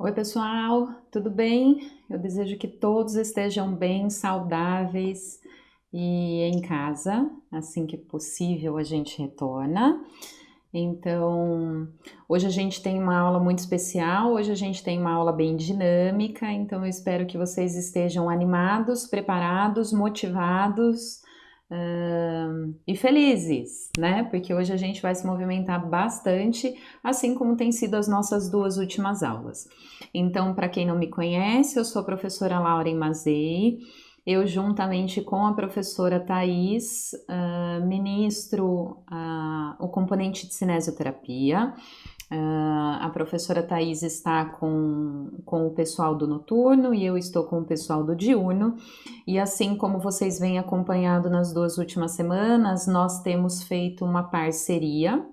Oi, pessoal, tudo bem? Eu desejo que todos estejam bem, saudáveis e em casa, assim que possível a gente retorna. Então, hoje a gente tem uma aula muito especial, hoje a gente tem uma aula bem dinâmica, então eu espero que vocês estejam animados, preparados, motivados, e felizes, né? Porque hoje a gente vai se movimentar bastante, assim como tem sido as nossas duas últimas aulas. Então, para quem não me conhece, eu sou a professora Lauren Mazei. Eu, juntamente com a professora Thais, ministro o componente de cinesioterapia. A professora Thais está com o pessoal do noturno e eu estou com o pessoal do diurno. E assim como vocês vêm acompanhado nas duas últimas semanas, nós temos feito uma parceria,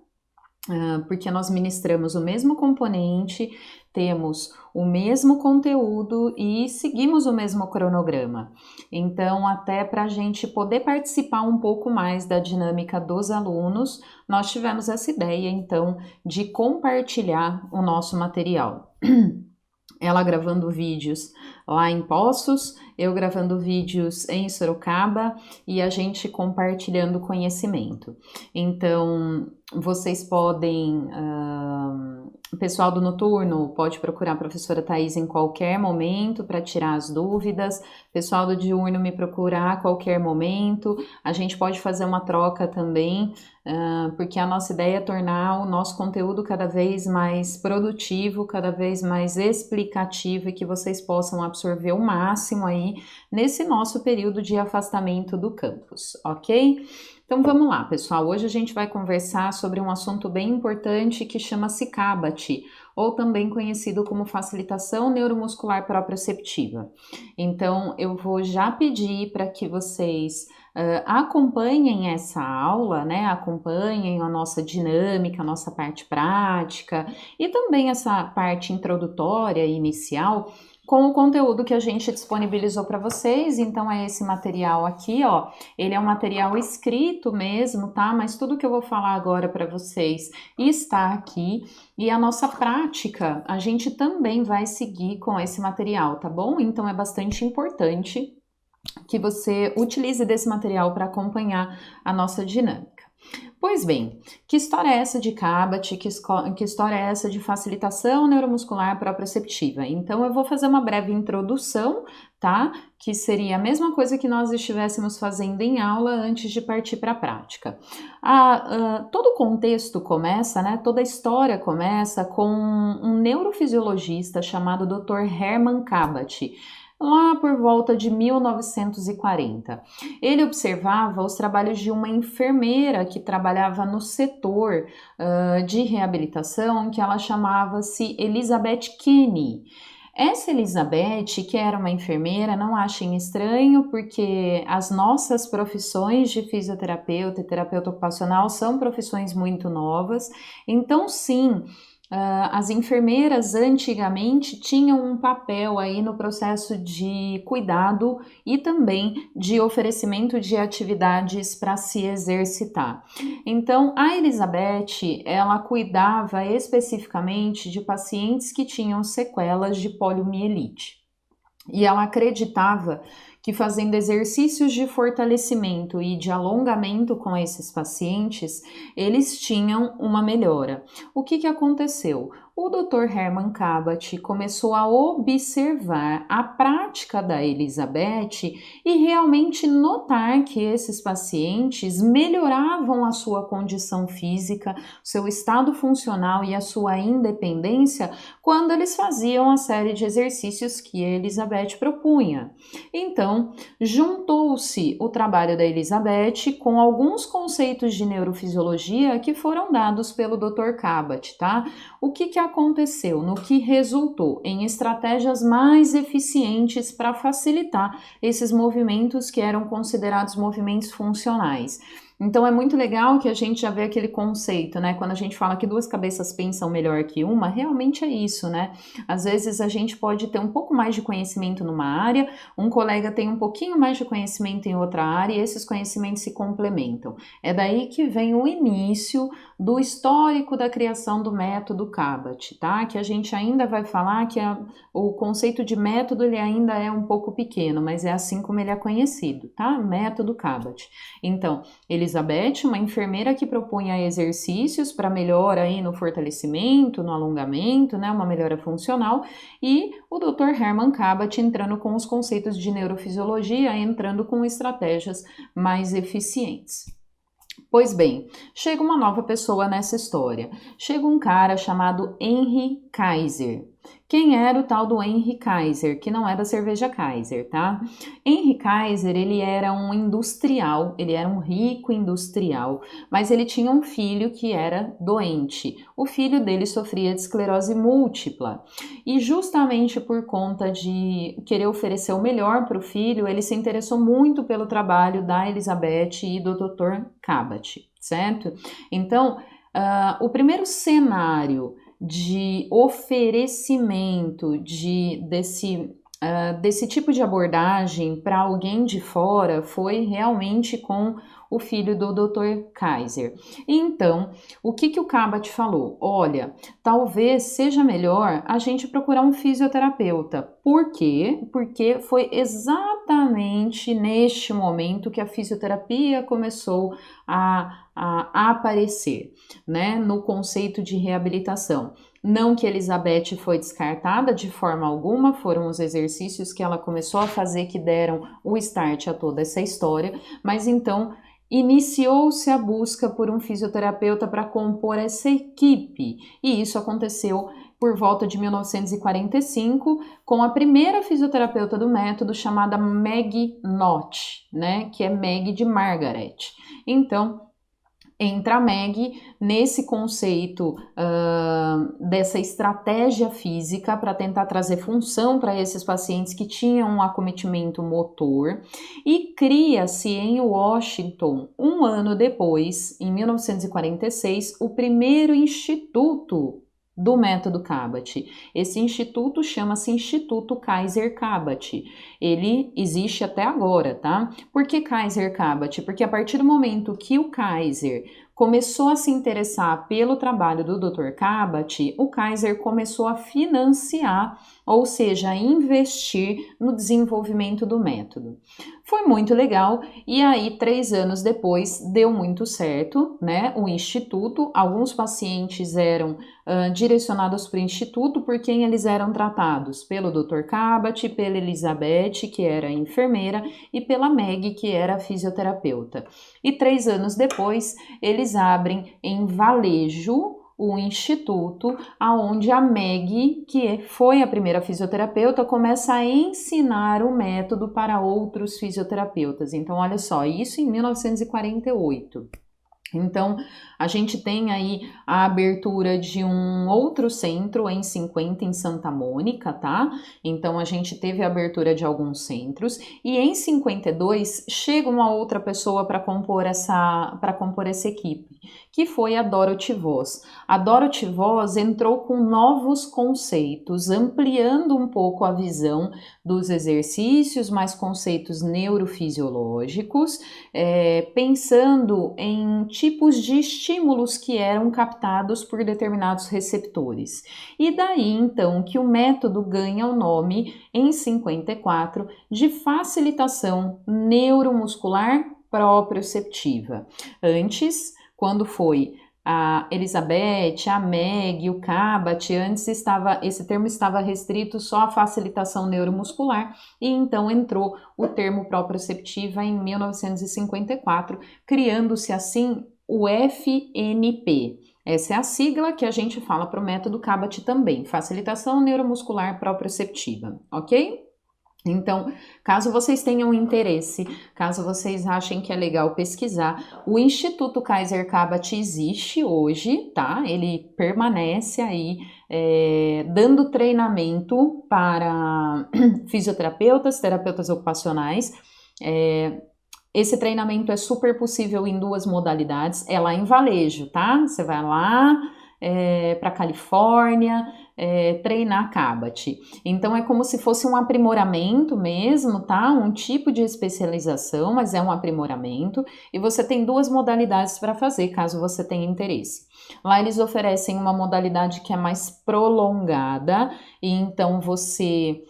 porque nós ministramos o mesmo componente, temos o mesmo conteúdo e seguimos o mesmo cronograma. Então, até para a gente poder participar um pouco mais da dinâmica dos alunos, nós tivemos essa ideia, então, de compartilhar o nosso material. Ela gravando vídeos lá em Poços, eu gravando vídeos em Sorocaba e a gente compartilhando conhecimento. Então, vocês podem, o pessoal do noturno pode procurar a professora Thais em qualquer momento para tirar as dúvidas, o pessoal do diurno me procurar a qualquer momento, a gente pode fazer uma troca também, porque a nossa ideia é tornar o nosso conteúdo cada vez mais produtivo, cada vez mais explicativo e que vocês possam absorver o máximo aí nesse nosso período de afastamento do campus, ok? Então vamos lá, pessoal. Hoje a gente vai conversar sobre um assunto bem importante que chama-se CABAT, ou também conhecido como facilitação neuromuscular proprioceptiva. Então eu vou já pedir para que vocês acompanhem essa aula, né? Acompanhem a nossa dinâmica, a nossa parte prática e também essa parte introdutória e inicial com o conteúdo que a gente disponibilizou para vocês. Então é esse material aqui, ó. Ele é um material escrito mesmo, tá? Mas tudo que eu vou falar agora para vocês está aqui. E a nossa prática, a gente também vai seguir com esse material, tá bom? Então é bastante importante que você utilize desse material para acompanhar a nossa dinâmica. Pois bem, que história é essa de CABAT? Que história é essa de facilitação neuromuscular proprioceptiva? Então eu vou fazer uma breve introdução, tá? Que seria a mesma coisa que nós estivéssemos fazendo em aula antes de partir para a prática. Todo o contexto começa, né? Toda a história começa com um neurofisiologista chamado Dr. Hermann CABAT, lá por volta de 1940. Ele observava os trabalhos de uma enfermeira que trabalhava no setor de reabilitação, que ela chamava-se Elizabeth Kinney. Essa Elizabeth, que era uma enfermeira, não achem estranho, porque as nossas profissões de fisioterapeuta e terapeuta ocupacional são profissões muito novas, então sim, as enfermeiras antigamente tinham um papel aí no processo de cuidado e também de oferecimento de atividades para se exercitar. Então, a Elizabeth, ela cuidava especificamente de pacientes que tinham sequelas de poliomielite. E ela acreditava que fazendo exercícios de fortalecimento e de alongamento com esses pacientes, eles tinham uma melhora. O que aconteceu? O Dr. Hermann CABAT começou a observar a prática da Elizabeth e realmente notar que esses pacientes melhoravam a sua condição física, seu estado funcional e a sua independência quando eles faziam a série de exercícios que a Elizabeth propunha. Então, juntou-se o trabalho da Elizabeth com alguns conceitos de neurofisiologia que foram dados pelo Dr. CABAT, tá? O que aconteceu? No que resultou em estratégias mais eficientes para facilitar esses movimentos que eram considerados movimentos funcionais. Então é muito legal que a gente já vê aquele conceito, né? Quando a gente fala que duas cabeças pensam melhor que uma, realmente é isso, né? Às vezes a gente pode ter um pouco mais de conhecimento numa área, um colega tem um pouquinho mais de conhecimento em outra área e esses conhecimentos se complementam. É daí que vem o início do histórico da criação do método Cabot, tá? Que a gente ainda vai falar que o conceito de método ele ainda é um pouco pequeno, mas é assim como ele é conhecido, tá? Método Cabot. Então, Elizabeth, uma enfermeira que propunha exercícios para melhora aí no fortalecimento, no alongamento, né, uma melhora funcional, e o Dr. Herman Cabot entrando com os conceitos de neurofisiologia, entrando com estratégias mais eficientes. Pois bem, chega uma nova pessoa nessa história. Chega um cara chamado Henry Kaiser. Quem era o tal do Henry Kaiser, que não é da cerveja Kaiser, tá? Henry Kaiser, ele era um industrial, ele era um rico industrial, mas ele tinha um filho que era doente. O filho dele sofria de esclerose múltipla. E justamente por conta de querer oferecer o melhor para o filho, ele se interessou muito pelo trabalho da Elizabeth e do Dr. Cabot, certo? Então, o primeiro cenário de oferecimento desse tipo de abordagem para alguém de fora foi realmente com o filho do Dr. Kaiser. Então, o que o Cabot falou? Olha, talvez seja melhor a gente procurar um fisioterapeuta. Por quê? Porque foi exatamente neste momento que a fisioterapia começou a aparecer, né, no conceito de reabilitação. Não que Elizabeth foi descartada de forma alguma, foram os exercícios que ela começou a fazer que deram o start a toda essa história, mas então iniciou-se a busca por um fisioterapeuta para compor essa equipe, e isso aconteceu por volta de 1945, com a primeira fisioterapeuta do método chamada Meg Knott, né, que é Meg de Margaret. Então, entra a Meg nesse conceito dessa estratégia física para tentar trazer função para esses pacientes que tinham um acometimento motor e cria-se em Washington, um ano depois, em 1946, o primeiro instituto do método Cabot. Esse instituto chama-se Instituto Kaiser Cabot. Ele existe até agora, tá? Por que Kaiser Cabot? Porque a partir do momento que o Kaiser começou a se interessar pelo trabalho do Dr. Cabot, o Kaiser começou a financiar, ou seja, a investir no desenvolvimento do método. Foi muito legal e aí 3 anos depois deu muito certo, né? O instituto, alguns pacientes eram direcionados para o instituto por quem eles eram tratados, pelo Dr. Cabot, pela Elizabeth, que era enfermeira, e pela Meg, que era fisioterapeuta. E 3 anos depois, eles abrem em Valejo o instituto, aonde a Meg, que foi a primeira fisioterapeuta, começa a ensinar o método para outros fisioterapeutas. Então, olha só, isso em 1948. Então, a gente tem aí a abertura de um outro centro em 50 em Santa Mônica, tá? Então, a gente teve a abertura de alguns centros e em 52 chega uma outra pessoa para compor essa equipe, que foi a Dorothy Voss. A Dorothy Voss entrou com novos conceitos, ampliando um pouco a visão dos exercícios, mais conceitos neurofisiológicos, pensando em tipos de estímulos que eram captados por determinados receptores. E daí, então, que o método ganha o nome, em 54, de facilitação neuromuscular proprioceptiva. Antes, quando foi a Elizabeth, a Meg, o Cabot, antes esse termo estava restrito só à facilitação neuromuscular e então entrou o termo proprioceptiva em 1954, criando-se assim o FNP. Essa é a sigla que a gente fala para o método Cabot também, facilitação neuromuscular proprioceptiva, ok? Então, caso vocês tenham interesse, caso vocês achem que é legal pesquisar, o Instituto Kaiser Cabot existe hoje, tá? Ele permanece aí dando treinamento para fisioterapeutas, terapeutas ocupacionais, Esse treinamento é super possível em 2 modalidades, é lá em Valejo, tá? Você vai lá para Califórnia, treinar Kabat. Então é como se fosse um aprimoramento mesmo, tá? Um tipo de especialização, mas é um aprimoramento, e você tem 2 modalidades para fazer, caso você tenha interesse. Lá eles oferecem uma modalidade que é mais prolongada, e então você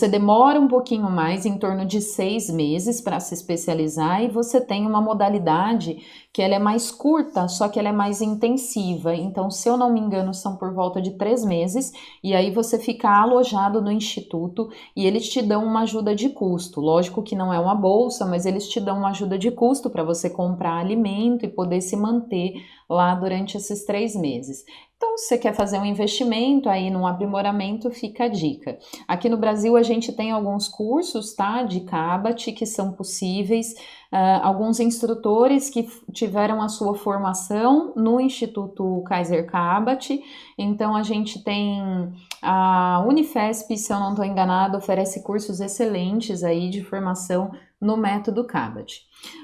demora um pouquinho mais, em torno de 6 meses para se especializar, e você tem uma modalidade que ela é mais curta, só que ela é mais intensiva. Então, se eu não me engano, são por volta de 3 meses, e aí você fica alojado no instituto e eles te dão uma ajuda de custo. Lógico que não é uma bolsa, mas eles te dão uma ajuda de custo para você comprar alimento e poder se manter lá durante esses 3 meses. Então, se você quer fazer um investimento aí num aprimoramento, fica a dica. Aqui no Brasil a gente tem alguns cursos, tá, de Kabat que são possíveis, alguns instrutores que tiveram a sua formação no Instituto Kaiser Kabat. Então a gente tem a Unifesp, se eu não estou enganada, oferece cursos excelentes aí de formação no método Kabat.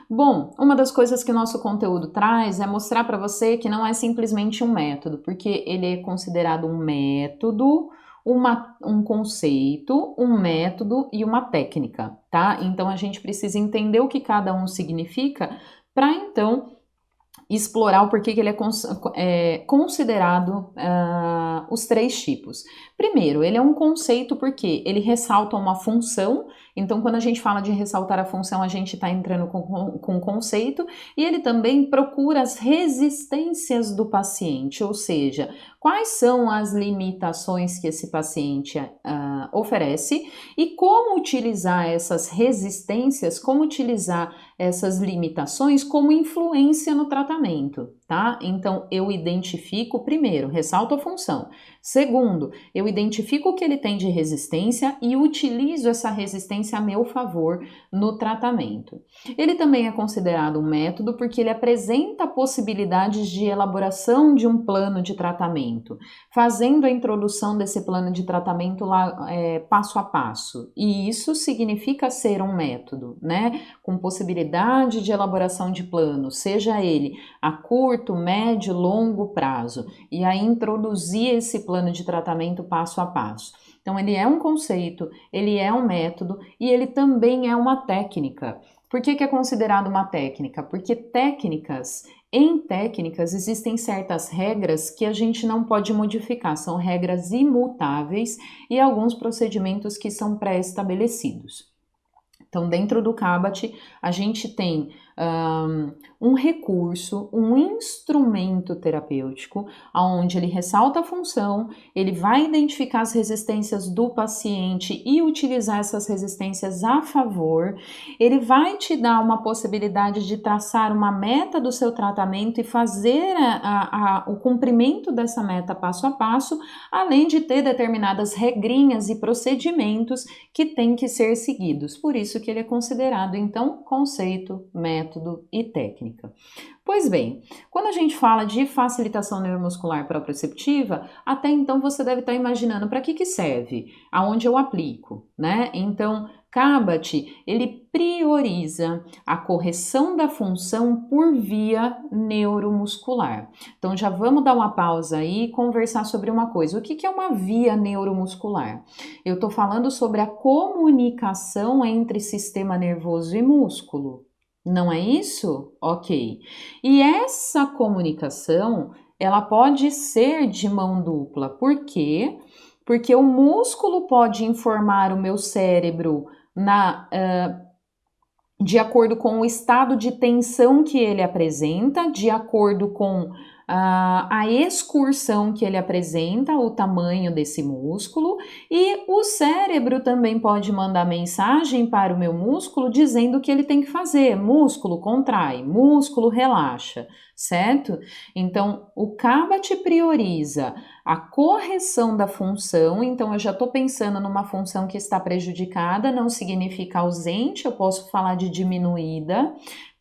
Bom, uma das coisas que o nosso conteúdo traz é mostrar para você que não é simplesmente um método, porque ele é considerado um método, um conceito, um método e uma técnica, tá? Então a gente precisa entender o que cada um significa para então explorar o porquê que ele é considerado os 3 tipos. Primeiro, ele é um conceito porque ele ressalta uma função. Então, quando a gente fala de ressaltar a função, a gente está entrando com conceito, e ele também procura as resistências do paciente, ou seja, quais são as limitações que esse paciente oferece e como utilizar essas resistências, como utilizar essas limitações como influência no tratamento, tá? Então, eu identifico, primeiro, ressalto a função. Segundo, eu identifico o que ele tem de resistência e utilizo essa resistência a meu favor no tratamento. Ele também é considerado um método porque ele apresenta possibilidades de elaboração de um plano de tratamento, fazendo a introdução desse plano de tratamento lá, passo a passo. E isso significa ser um método, né? Com possibilidade de elaboração de plano, seja ele a curto, médio, longo prazo, e aí introduzir esse plano de tratamento passo a passo. Então, ele é um conceito, ele é um método e ele também é uma técnica. Por que é considerado uma técnica? Porque em técnicas existem certas regras que a gente não pode modificar, são regras imutáveis e alguns procedimentos que são pré-estabelecidos. Então, dentro do Kabat, a gente tem um recurso, um instrumento terapêutico, onde ele ressalta a função, ele vai identificar as resistências do paciente e utilizar essas resistências a favor, ele vai te dar uma possibilidade de traçar uma meta do seu tratamento e fazer o cumprimento dessa meta passo a passo, além de ter determinadas regrinhas e procedimentos que têm que ser seguidos. Por isso que ele é considerado, então, conceito, método e técnica. Pois bem, quando a gente fala de facilitação neuromuscular proprioceptiva, até então você deve estar imaginando para que serve, aonde eu aplico, né? Então, Kabat, ele prioriza a correção da função por via neuromuscular. Então, já vamos dar uma pausa aí e conversar sobre uma coisa. O que é uma via neuromuscular? Eu estou falando sobre a comunicação entre sistema nervoso e músculo. Não é isso? Ok. E essa comunicação, ela pode ser de mão dupla. Por quê? Porque o músculo pode informar o meu cérebro de acordo com o estado de tensão que ele apresenta, de acordo com a excursão que ele apresenta, o tamanho desse músculo, e o cérebro também pode mandar mensagem para o meu músculo dizendo o que ele tem que fazer. Músculo contrai, músculo relaxa, certo? Então, o Kabat prioriza a correção da função, então eu já estou pensando numa função que está prejudicada, não significa ausente, eu posso falar de diminuída,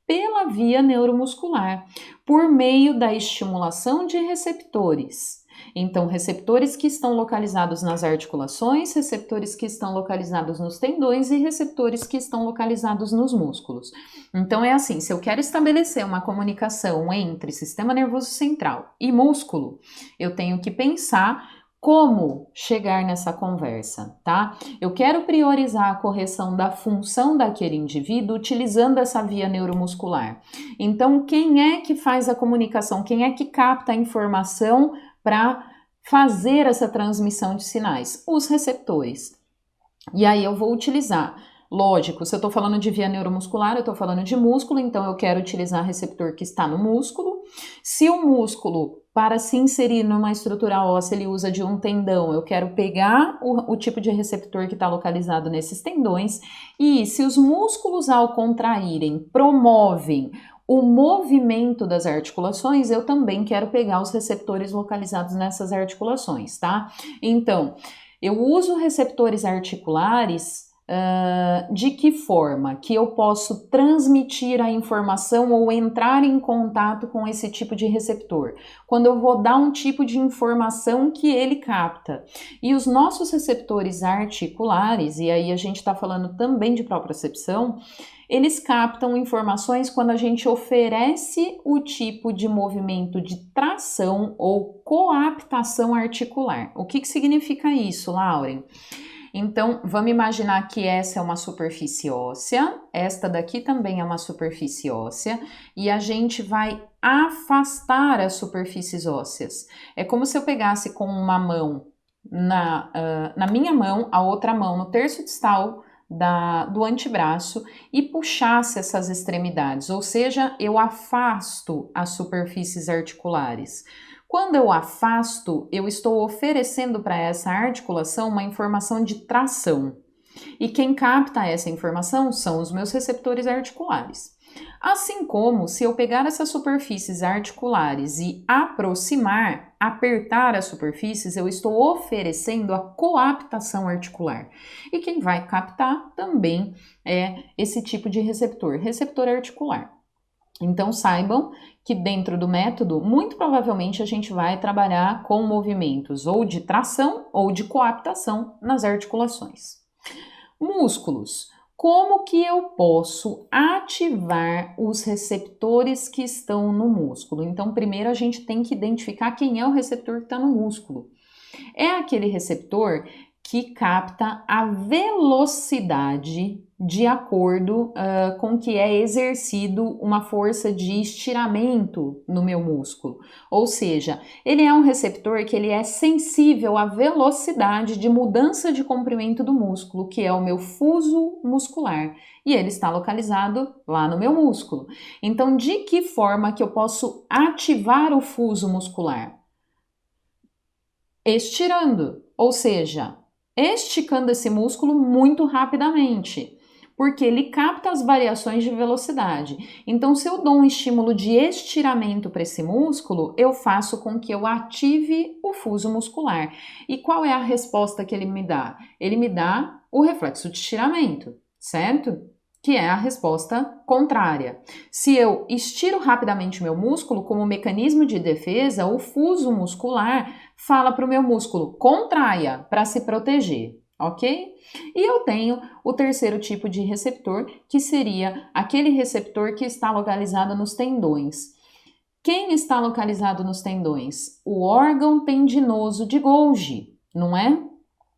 pela via neuromuscular, por meio da estimulação de receptores. Então, receptores que estão localizados nas articulações, receptores que estão localizados nos tendões e receptores que estão localizados nos músculos. Então, é assim, se eu quero estabelecer uma comunicação entre sistema nervoso central e músculo, eu tenho que pensar como chegar nessa conversa, tá? Eu quero priorizar a correção da função daquele indivíduo utilizando essa via neuromuscular. Então, quem é que faz a comunicação? Quem é que capta a informação para fazer essa transmissão de sinais? Os receptores. E aí eu vou utilizar, lógico, se eu estou falando de via neuromuscular, eu estou falando de músculo, então eu quero utilizar receptor que está no músculo. Se o músculo, para se inserir numa estrutura óssea, ele usa de um tendão, eu quero pegar o tipo de receptor que está localizado nesses tendões. E se os músculos, ao contraírem, promovem o movimento das articulações, eu também quero pegar os receptores localizados nessas articulações, tá? Então, eu uso receptores articulares de que forma? Que eu posso transmitir a informação ou entrar em contato com esse tipo de receptor. Quando eu vou dar um tipo de informação que ele capta. E os nossos receptores articulares, e aí a gente está falando também de propriocepção, eles captam informações quando a gente oferece o tipo de movimento de tração ou coaptação articular. O que significa isso, Lauren? Então, vamos imaginar que essa é uma superfície óssea, esta daqui também é uma superfície óssea, e a gente vai afastar as superfícies ósseas. É como se eu pegasse com uma mão, na minha mão, a outra mão no terço distal do antebraço e puxasse essas extremidades, ou seja, eu afasto as superfícies articulares. Quando eu afasto, eu estou oferecendo para essa articulação uma informação de tração. E quem capta essa informação são os meus receptores articulares. Assim como se eu pegar essas superfícies articulares e aproximar, apertar as superfícies, eu estou oferecendo a coaptação articular. E quem vai captar também é esse tipo de receptor, receptor articular. Então saibam que dentro do método, muito provavelmente a gente vai trabalhar com movimentos ou de tração ou de coaptação nas articulações. Músculos. Como que eu posso ativar os receptores que estão no músculo? Então, primeiro a gente tem que identificar quem é o receptor que está no músculo. É aquele receptor que capta a velocidade de acordo com que é exercido uma força de estiramento no meu músculo. Ou seja, ele é um receptor que ele é sensível à velocidade de mudança de comprimento do músculo, que é o meu fuso muscular. E ele está localizado lá no meu músculo. Então, de que forma que eu posso ativar o fuso muscular? Estirando, ou seja, esticando esse músculo muito rapidamente, porque ele capta as variações de velocidade. Então, se eu dou um estímulo de estiramento para esse músculo, eu faço com que eu ative o fuso muscular. E qual é a resposta que ele me dá? Ele me dá o reflexo de estiramento, certo? Que é a resposta contrária. Se eu estiro rapidamente o meu músculo, como mecanismo de defesa, o fuso muscular fala para o meu músculo, contraia, para se proteger, ok? E eu tenho o terceiro tipo de receptor, que seria aquele receptor que está localizado nos tendões. Quem está localizado nos tendões? O órgão tendinoso de Golgi, não é?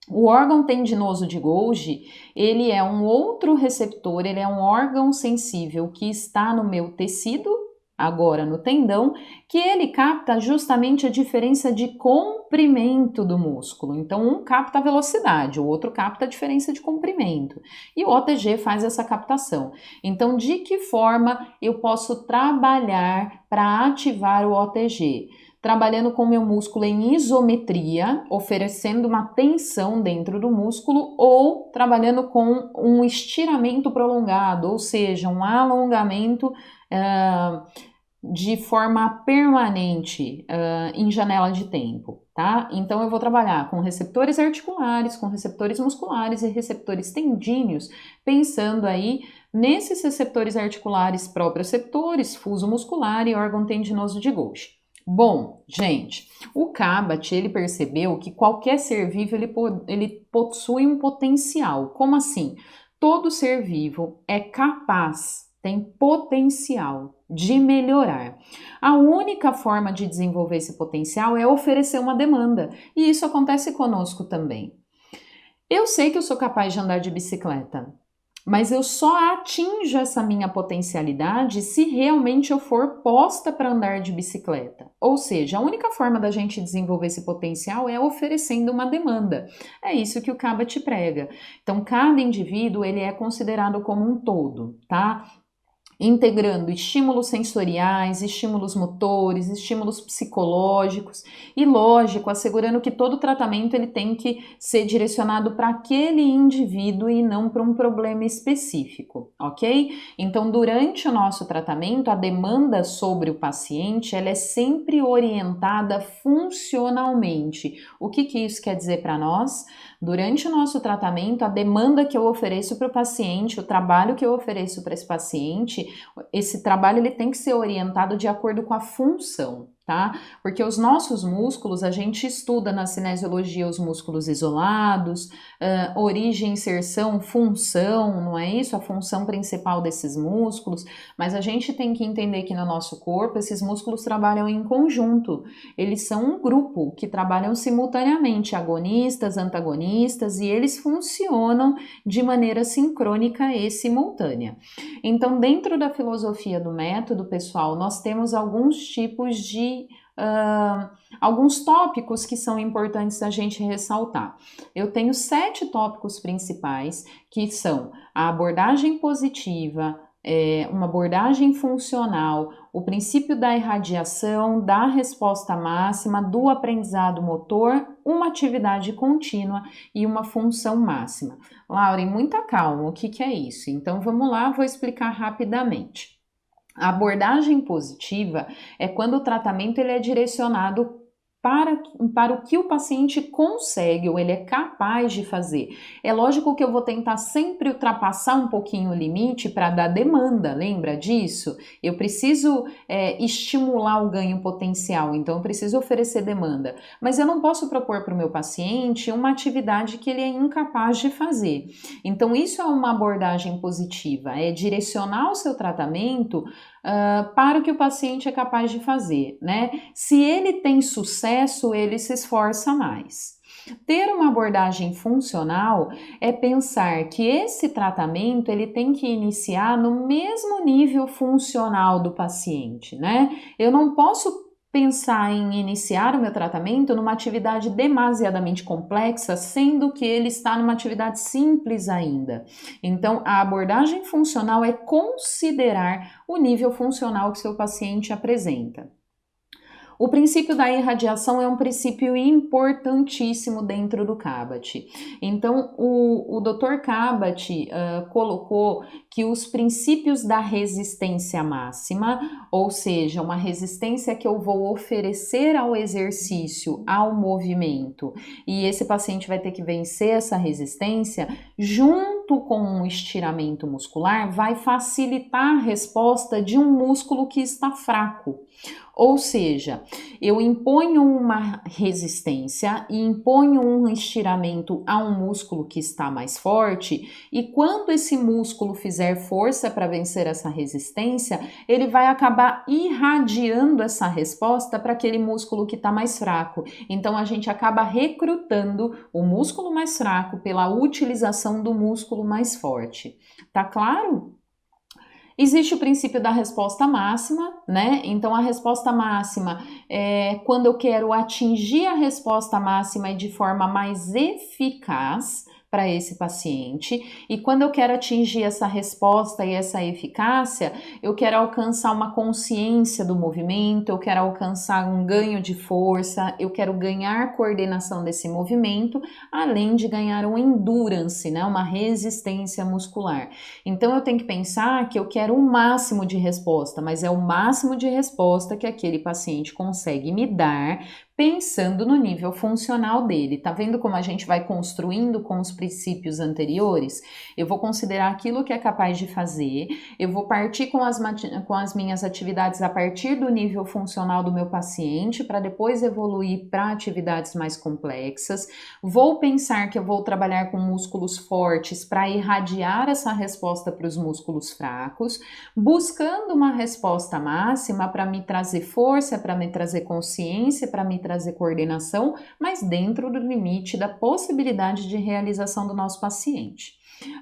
O órgão tendinoso de Golgi, ele é um outro receptor, ele é um órgão sensível que está no meu tecido, agora no tendão, que ele capta justamente a diferença de comprimento do músculo. Então, um capta a velocidade, o outro capta a diferença de comprimento. E o OTG faz essa captação. Então, de que forma eu posso trabalhar para ativar o OTG? Trabalhando com o meu músculo em isometria, oferecendo uma tensão dentro do músculo, ou trabalhando com um estiramento prolongado, ou seja, um alongamento de forma permanente em janela de tempo, tá? Então eu vou trabalhar com receptores articulares, com receptores musculares e receptores tendíneos, pensando aí nesses receptores articulares proprioceptores, fuso muscular e órgão tendinoso de Golgi. Bom, gente, o Cabot, ele percebeu que qualquer ser vivo, ele possui um potencial. Como assim? Todo ser vivo é capaz, tem potencial de melhorar. A única forma de desenvolver esse potencial é oferecer uma demanda. E isso acontece conosco também. Eu sei que eu sou capaz de andar de bicicleta, mas eu só atinjo essa minha potencialidade se realmente eu for posta para andar de bicicleta. Ou seja, a única forma da gente desenvolver esse potencial é oferecendo uma demanda. É isso que o Cabot prega. Então, cada indivíduo ele é considerado como um todo, tá? Integrando estímulos sensoriais, estímulos motores, estímulos psicológicos e, lógico, assegurando que todo tratamento ele tem que ser direcionado para aquele indivíduo e não para um problema específico, ok? Então, durante o nosso tratamento, a demanda sobre o paciente ela é sempre orientada funcionalmente. O que isso quer dizer para nós? Durante o nosso tratamento, a demanda que eu ofereço para o paciente, o trabalho que eu ofereço para esse paciente, esse trabalho ele tem que ser orientado de acordo com a função, tá? Porque os nossos músculos, a gente estuda na cinesiologia os músculos isolados, origem, inserção, função, não é isso? A função principal desses músculos, mas a gente tem que entender que no nosso corpo esses músculos trabalham em conjunto, eles são um grupo que trabalham simultaneamente, agonistas, antagonistas, e eles funcionam de maneira sincrônica e simultânea. Então, dentro da filosofia do método, pessoal, nós temos alguns tipos de alguns tópicos que são importantes a gente ressaltar. Eu tenho 7 tópicos principais, que são a abordagem positiva, uma abordagem funcional, o princípio da irradiação, da resposta máxima, do aprendizado motor, uma atividade contínua e uma função máxima. Lauren, muita calma, o que é isso? Então vamos lá, vou explicar rapidamente. A abordagem positiva é quando o tratamento ele é direcionado para o que o paciente consegue ou ele é capaz de fazer. É lógico que eu vou tentar sempre ultrapassar um pouquinho o limite para dar demanda, lembra disso? Eu preciso estimular o ganho potencial, então eu preciso oferecer demanda. Mas eu não posso propor para o meu paciente uma atividade que ele é incapaz de fazer. Então isso é uma abordagem positiva, é direcionar o seu tratamento para o que o paciente é capaz de fazer, né? Se ele tem sucesso, ele se esforça mais. Ter uma abordagem funcional é pensar que esse tratamento ele tem que iniciar no mesmo nível funcional do paciente, né? Eu não posso pensar em iniciar o meu tratamento numa atividade demasiadamente complexa, sendo que ele está numa atividade simples ainda. Então, a abordagem funcional é considerar o nível funcional que seu paciente apresenta. O princípio da irradiação é um princípio importantíssimo dentro do Cabot. Então, o Dr. Cabot colocou que os princípios da resistência máxima, ou seja, uma resistência que eu vou oferecer ao exercício, ao movimento, e esse paciente vai ter que vencer essa resistência, junto com um estiramento muscular, vai facilitar a resposta de um músculo que está fraco. Ou seja, eu imponho uma resistência e imponho um estiramento a um músculo que está mais forte, e quando esse músculo fizer força para vencer essa resistência, ele vai acabar irradiando essa resposta para aquele músculo que está mais fraco. Então a gente acaba recrutando o músculo mais fraco pela utilização do músculo mais forte. Tá claro? Existe o princípio da resposta máxima, né? Então, a resposta máxima é quando eu quero atingir a resposta máxima de forma mais eficaz para esse paciente, e quando eu quero atingir essa resposta e essa eficácia, eu quero alcançar uma consciência do movimento, eu quero alcançar um ganho de força, eu quero ganhar coordenação desse movimento, além de ganhar um endurance, né, uma resistência muscular. Então eu tenho que pensar que eu quero o máximo de resposta, mas é o máximo de resposta que aquele paciente consegue me dar pensando no nível funcional dele. Tá vendo como a gente vai construindo com os princípios anteriores? Eu vou considerar aquilo que é capaz de fazer, eu vou partir com as minhas atividades a partir do nível funcional do meu paciente, para depois evoluir para atividades mais complexas. Vou pensar que eu vou trabalhar com músculos fortes para irradiar essa resposta para os músculos fracos, buscando uma resposta máxima para me trazer força, para me trazer consciência, para me trazer coordenação, mas dentro do limite da possibilidade de realização do nosso paciente.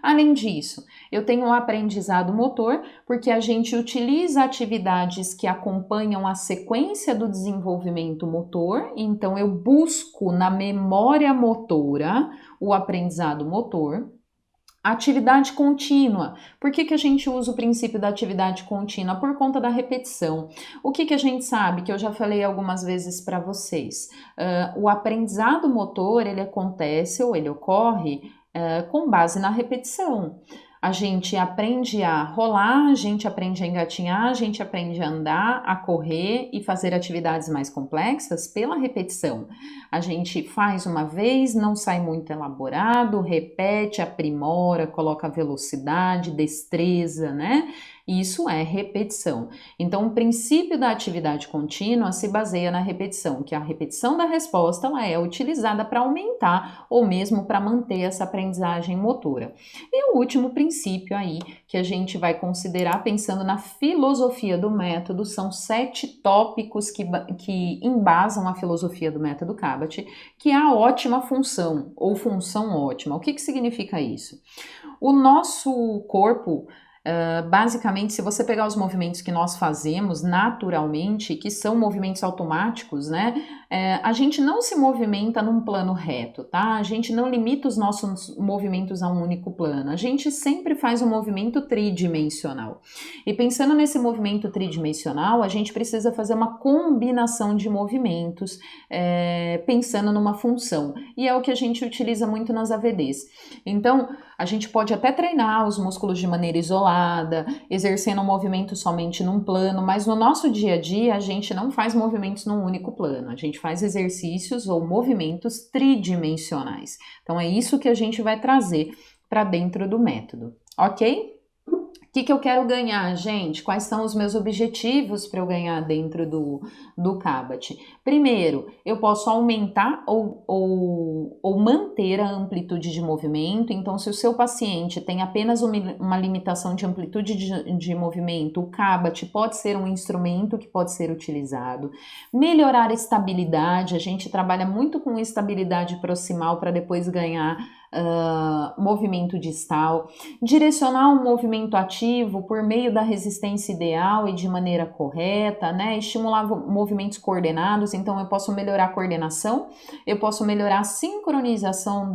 Além disso, eu tenho um aprendizado motor, porque a gente utiliza atividades que acompanham a sequência do desenvolvimento motor, então eu busco na memória motora o aprendizado motor. Atividade contínua. Por que a gente usa o princípio da atividade contínua? Por conta da repetição. O que a gente sabe, que eu já falei algumas vezes para vocês? O aprendizado motor, ele acontece ou ele ocorre com base na repetição. A gente aprende a rolar, a gente aprende a engatinhar, a gente aprende a andar, a correr e fazer atividades mais complexas pela repetição. A gente faz uma vez, não sai muito elaborado, repete, aprimora, coloca velocidade, destreza, né? Isso é repetição. Então, o princípio da atividade contínua se baseia na repetição, que a repetição da resposta ela é utilizada para aumentar ou mesmo para manter essa aprendizagem motora. E o último princípio aí que a gente vai considerar pensando na filosofia do método, são 7 tópicos que embasam a filosofia do método Cabot, que é a ótima função ou função ótima. O que significa isso? O nosso corpo, basicamente, se você pegar os movimentos que nós fazemos naturalmente, que são movimentos automáticos, né? A gente não se movimenta num plano reto, tá? A gente não limita os nossos movimentos a um único plano. A gente sempre faz um movimento tridimensional. E pensando nesse movimento tridimensional, a gente precisa fazer uma combinação de movimentos, pensando numa função. E é o que a gente utiliza muito nas AVDs. Então, a gente pode até treinar os músculos de maneira isolada, exercendo um movimento somente num plano, mas no nosso dia a dia a gente não faz movimentos num único plano, a gente faz exercícios ou movimentos tridimensionais. Então é isso que a gente vai trazer para dentro do método, ok? O que eu quero ganhar, gente? Quais são os meus objetivos para eu ganhar dentro do Cabot? Primeiro, eu posso aumentar ou manter a amplitude de movimento. Então, se o seu paciente tem apenas uma limitação de amplitude de movimento, o Cabot pode ser um instrumento que pode ser utilizado. Melhorar a estabilidade, a gente trabalha muito com estabilidade proximal para depois ganhar movimento distal, direcionar um movimento ativo por meio da resistência ideal e de maneira correta, né? Estimular movimentos coordenados, então eu posso melhorar a coordenação, eu posso melhorar a sincronização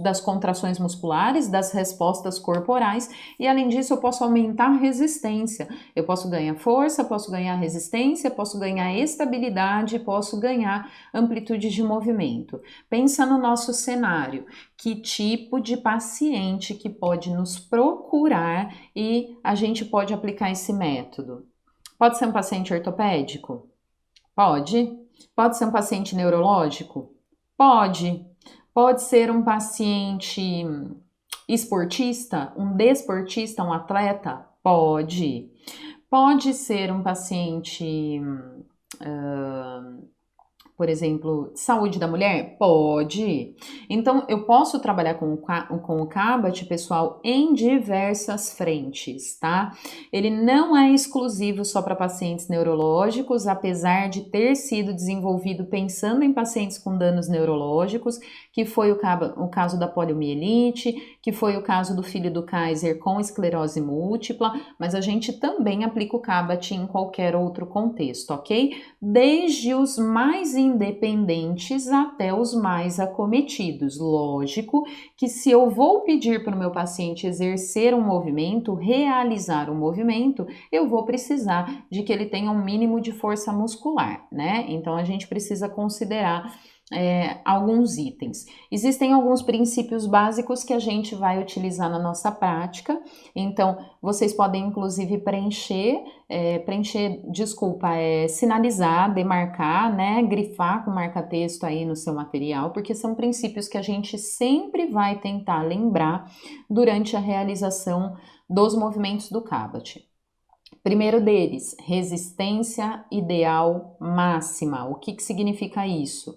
das contrações musculares, das respostas corporais, e além disso eu posso aumentar a resistência, eu posso ganhar força, posso ganhar resistência, posso ganhar estabilidade, posso ganhar amplitude de movimento. Pensa no nosso cenário. Que tipo de paciente que pode nos procurar e a gente pode aplicar esse método? Pode ser um paciente ortopédico? Pode. Pode ser um paciente neurológico? Pode. Pode ser um paciente esportista, um desportista, um atleta? Pode. Pode ser um paciente por exemplo, saúde da mulher? Pode. Então, eu posso trabalhar com o Cabot, pessoal, em diversas frentes, tá? Ele não é exclusivo só para pacientes neurológicos, apesar de ter sido desenvolvido pensando em pacientes com danos neurológicos, que foi o caso da poliomielite, que foi o caso do filho do Kaiser com esclerose múltipla, mas a gente também aplica o Cabot em qualquer outro contexto, ok? Desde os mais independentes até os mais acometidos. Lógico que se eu vou pedir para o meu paciente exercer um movimento, realizar um movimento, eu vou precisar de que ele tenha um mínimo de força muscular, né? Então a gente precisa considerar alguns itens. Existem alguns princípios básicos que a gente vai utilizar na nossa prática, então vocês podem inclusive sinalizar, demarcar, né, grifar com marca-texto aí no seu material, porque são princípios que a gente sempre vai tentar lembrar durante a realização dos movimentos do Kabat. Primeiro deles, resistência ideal máxima. O que significa isso?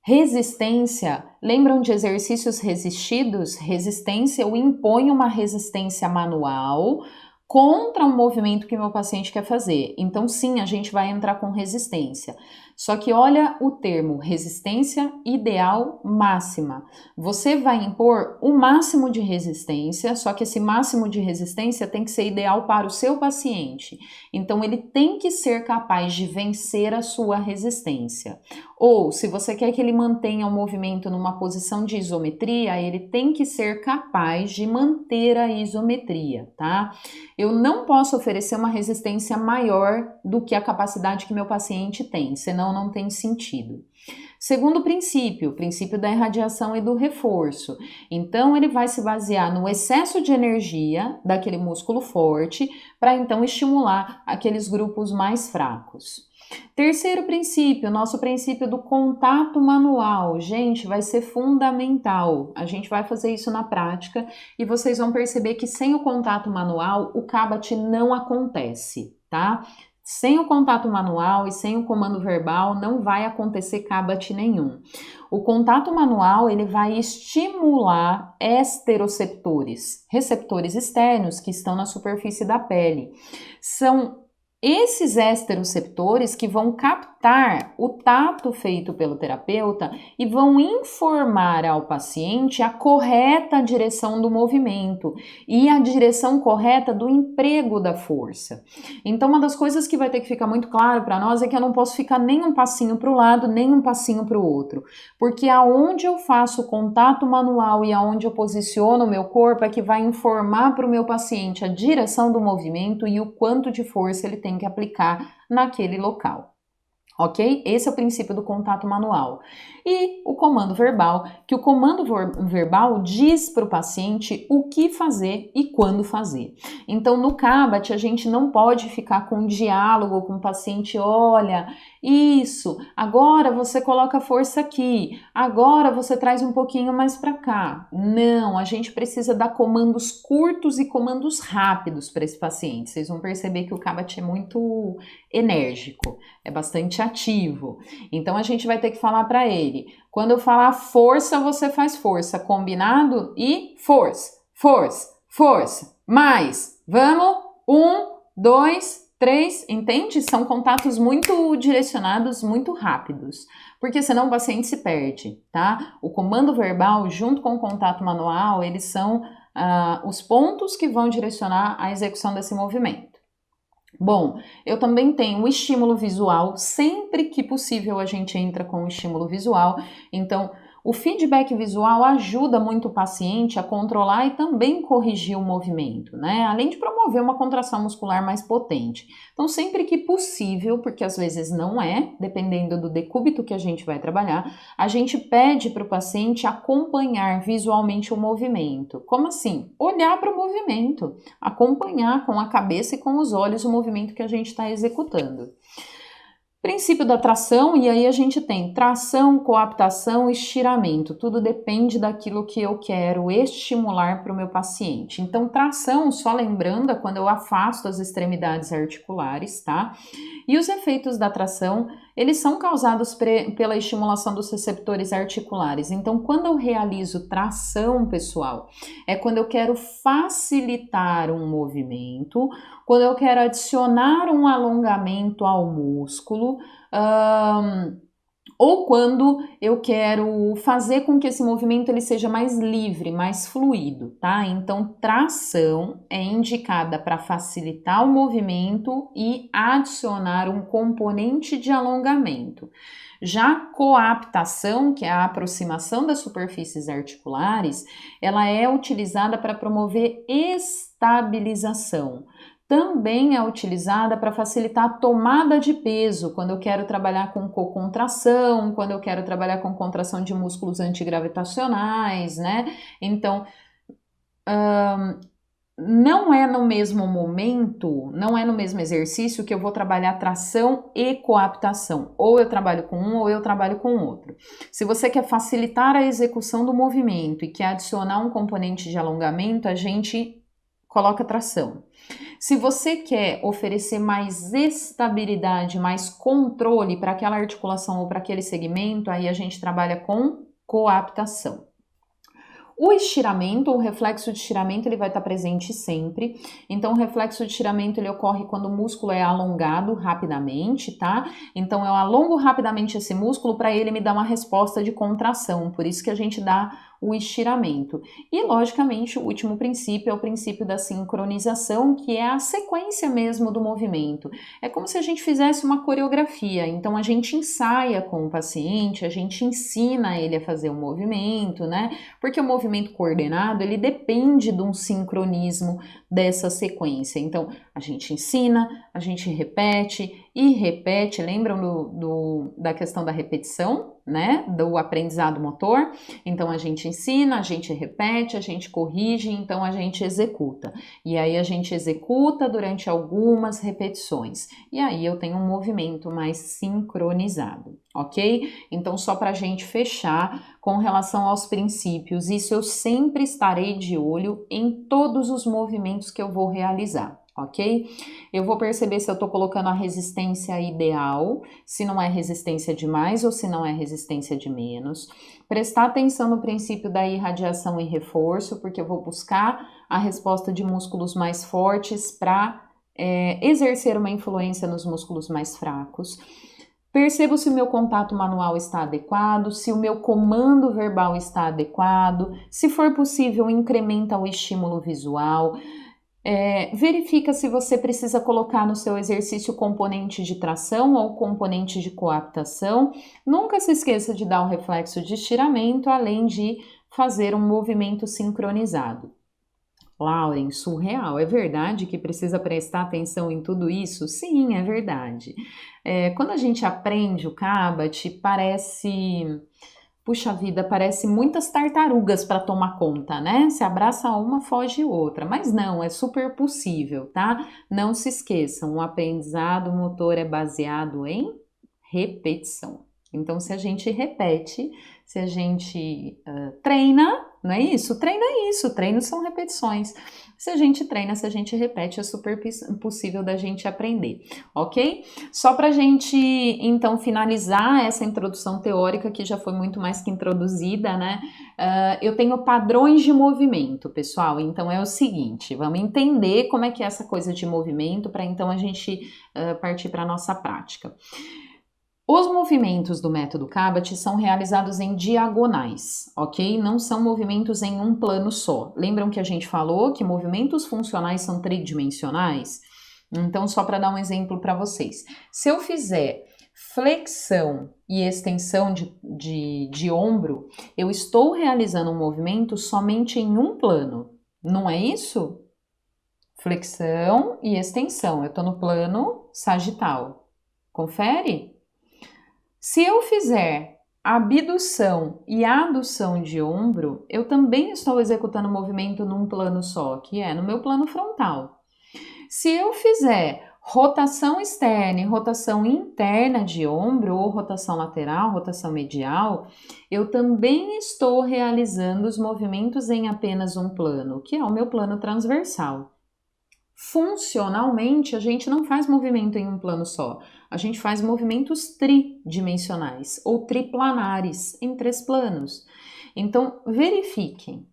Resistência, lembram de exercícios resistidos? Resistência, eu imponho uma resistência manual contra um movimento que meu paciente quer fazer. Então, sim, a gente vai entrar com resistência. Só que olha o termo, resistência ideal máxima. Você vai impor o máximo de resistência, só que esse máximo de resistência tem que ser ideal para o seu paciente. Então, ele tem que ser capaz de vencer a sua resistência. Ou, se você quer que ele mantenha o movimento numa posição de isometria, ele tem que ser capaz de manter a isometria, tá? Eu não posso oferecer uma resistência maior do que a capacidade que meu paciente tem, senão não tem sentido. Segundo princípio, o princípio da irradiação e do reforço. Então, ele vai se basear no excesso de energia daquele músculo forte para então estimular aqueles grupos mais fracos. Terceiro princípio, nosso princípio do contato manual. Gente, vai ser fundamental. A gente vai fazer isso na prática e vocês vão perceber que sem o contato manual, o Kabat não acontece, tá? Sem o contato manual e sem o comando verbal, não vai acontecer Kabat nenhum. O contato manual, ele vai estimular esteroceptores, receptores externos que estão na superfície da pele. São esses esteroceptores que vão captar o tato feito pelo terapeuta e vão informar ao paciente a correta direção do movimento e a direção correta do emprego da força. Então, uma das coisas que vai ter que ficar muito claro para nós é que eu não posso ficar nem um passinho para o lado, nem um passinho para o outro, porque aonde eu faço o contato manual e aonde eu posiciono o meu corpo é que vai informar para o meu paciente a direção do movimento e o quanto de força ele tem que aplicar naquele local. Ok? Esse é o princípio do contato manual. E o comando verbal, que o comando verbal diz para o paciente o que fazer e quando fazer. Então, no Kabat, a gente não pode ficar com um diálogo com o paciente, olha, isso, agora você coloca força aqui, agora você traz um pouquinho mais para cá. Não, a gente precisa dar comandos curtos e comandos rápidos para esse paciente. Vocês vão perceber que o Kabat é muito enérgico, é bastante ativo. Então, a gente vai ter que falar para ele, quando eu falar força, você faz força, combinado? E força, força, força, mais, vamos, 1, 2, 3, entende? São contatos muito direcionados, muito rápidos, porque senão o paciente se perde, tá? O comando verbal junto com o contato manual, eles são os pontos que vão direcionar a execução desse movimento. Bom, eu também tenho o estímulo visual, sempre que possível a gente entra com o estímulo visual, então o feedback visual ajuda muito o paciente a controlar e também corrigir o movimento, né? Além de promover uma contração muscular mais potente. Então, sempre que possível, porque às vezes não é, dependendo do decúbito que a gente vai trabalhar, a gente pede para o paciente acompanhar visualmente o movimento. Como assim? Olhar para o movimento, acompanhar com a cabeça e com os olhos o movimento que a gente está executando. Princípio da tração, e aí a gente tem tração, coaptação, estiramento. Tudo depende daquilo que eu quero estimular para o meu paciente. Então, tração, só lembrando, é quando eu afasto as extremidades articulares, tá? E os efeitos da tração, eles são causados pela estimulação dos receptores articulares. Então, quando eu realizo tração, pessoal, é quando eu quero facilitar um movimento, quando eu quero adicionar um alongamento ao músculo, ou quando eu quero fazer com que esse movimento ele seja mais livre, mais fluido, tá? Então, tração é indicada para facilitar o movimento e adicionar um componente de alongamento. Já coaptação, que é a aproximação das superfícies articulares, ela é utilizada para promover estabilização. também é utilizada para facilitar a tomada de peso, quando eu quero trabalhar com cocontração, quando eu quero trabalhar com contração de músculos antigravitacionais, né? Então, não é no mesmo momento, não é no mesmo exercício que eu vou trabalhar tração e coaptação. Ou eu trabalho com um ou eu trabalho com outro. Se você quer facilitar a execução do movimento e quer adicionar um componente de alongamento, a gente coloca tração. Se você quer oferecer mais estabilidade, mais controle para aquela articulação ou para aquele segmento, aí a gente trabalha com coaptação. O estiramento, o reflexo de estiramento, ele vai estar presente sempre. Então, o reflexo de estiramento, ele ocorre quando o músculo é alongado rapidamente, tá? Então, eu alongo rapidamente esse músculo para ele me dar uma resposta de contração. Por isso que a gente dá o estiramento. E, logicamente, o último princípio é o princípio da sincronização, que é a sequência mesmo do movimento. É como se a gente fizesse uma coreografia. Então, a gente ensaia com o paciente, a gente ensina ele a fazer o movimento, né? Porque o movimento coordenado, ele depende de um sincronismo dessa sequência. Então, a gente ensina, a gente repete e repete. Lembram da questão da repetição, né? Do aprendizado motor? Então, a gente ensina, a gente repete, a gente corrige, então a gente executa. E aí, a gente executa durante algumas repetições. E aí, eu tenho um movimento mais sincronizado, ok? Então, só para a gente fechar com relação aos princípios, isso eu sempre estarei de olho em todos os movimentos que eu vou realizar, ok? Eu vou perceber se eu estou colocando a resistência ideal, se não é resistência de mais ou se não é resistência de menos. Prestar atenção no princípio da irradiação e reforço, porque eu vou buscar a resposta de músculos mais fortes para exercer uma influência nos músculos mais fracos. Percebo se o meu contato manual está adequado, se o meu comando verbal está adequado, se for possível, incrementa o estímulo visual. Verifica se você precisa colocar no seu exercício componente de tração ou componente de coaptação. Nunca se esqueça de dar o reflexo de estiramento, além de fazer um movimento sincronizado. Lauren, surreal, é verdade que precisa prestar atenção em tudo isso? Sim, é verdade. Quando a gente aprende o Kabat, puxa vida, parece muitas tartarugas para tomar conta, né? Se abraça uma, foge outra. Mas não, é super possível, tá? Não se esqueçam, o aprendizado motor é baseado em repetição. Então, se a gente repete, se a gente treina, não é isso? Treino é isso, treino são repetições. Se a gente treina, se a gente repete, é super possível da gente aprender, ok? Só pra gente, então, finalizar essa introdução teórica, que já foi muito mais que introduzida, né? Eu tenho padrões de movimento, pessoal, então é o seguinte, vamos entender como é que é essa coisa de movimento, para então a gente partir para a nossa prática. Os movimentos do método Kabat são realizados em diagonais, ok? Não são movimentos em um plano só. Lembram que a gente falou que movimentos funcionais são tridimensionais? Então, só para dar um exemplo para vocês. Se eu fizer flexão e extensão de ombro, eu estou realizando um movimento somente em um plano, não é isso? Flexão e extensão, eu estou no plano sagital. Confere? Se eu fizer abdução e adução de ombro, eu também estou executando o movimento num plano só, que é no meu plano frontal. Se eu fizer rotação externa e rotação interna de ombro, ou rotação lateral, rotação medial, eu também estou realizando os movimentos em apenas um plano, que é o meu plano transversal. Funcionalmente, a gente não faz movimento em um plano só. A gente faz movimentos tridimensionais ou triplanares em 3 planos. Então, verifiquem.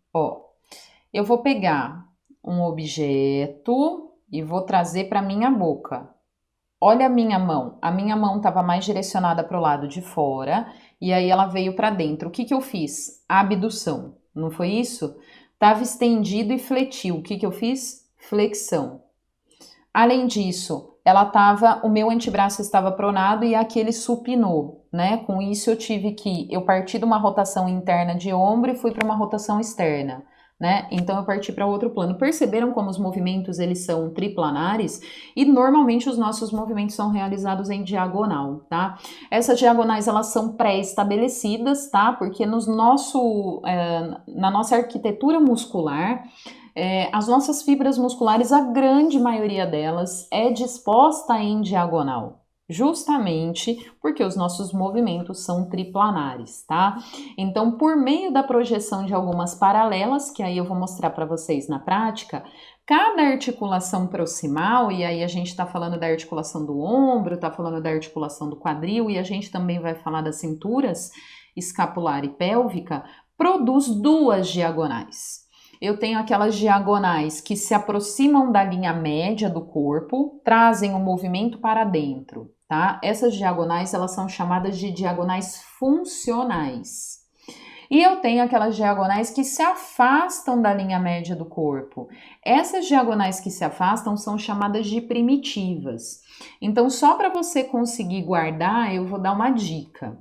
Eu vou pegar um objeto e vou trazer para minha boca. Olha a minha mão. A minha mão estava mais direcionada para o lado de fora e aí ela veio para dentro. O que eu fiz? Abdução. Não foi isso? Estava estendido e fletiu. O que eu fiz? Flexão. Além disso, o meu antebraço estava pronado e aquele supinou, né? Com isso eu parti de uma rotação interna de ombro e fui para uma rotação externa, né? Então eu parti para outro plano. Perceberam como os movimentos eles são triplanares? E normalmente os nossos movimentos são realizados em diagonal, tá? Essas diagonais elas são pré-estabelecidas, tá? Porque na nossa arquitetura muscular, as nossas fibras musculares, a grande maioria delas é disposta em diagonal. Justamente porque os nossos movimentos são triplanares, tá? Então, por meio da projeção de algumas paralelas, que aí eu vou mostrar para vocês na prática, cada articulação proximal, e aí a gente está falando da articulação do ombro, está falando da articulação do quadril, e a gente também vai falar das cinturas escapular e pélvica, produz duas diagonais. Eu tenho aquelas diagonais que se aproximam da linha média do corpo, trazem o movimento para dentro, tá? Essas diagonais, elas são chamadas de diagonais funcionais. E eu tenho aquelas diagonais que se afastam da linha média do corpo. Essas diagonais que se afastam são chamadas de primitivas. Então, só para você conseguir guardar, eu vou dar uma dica.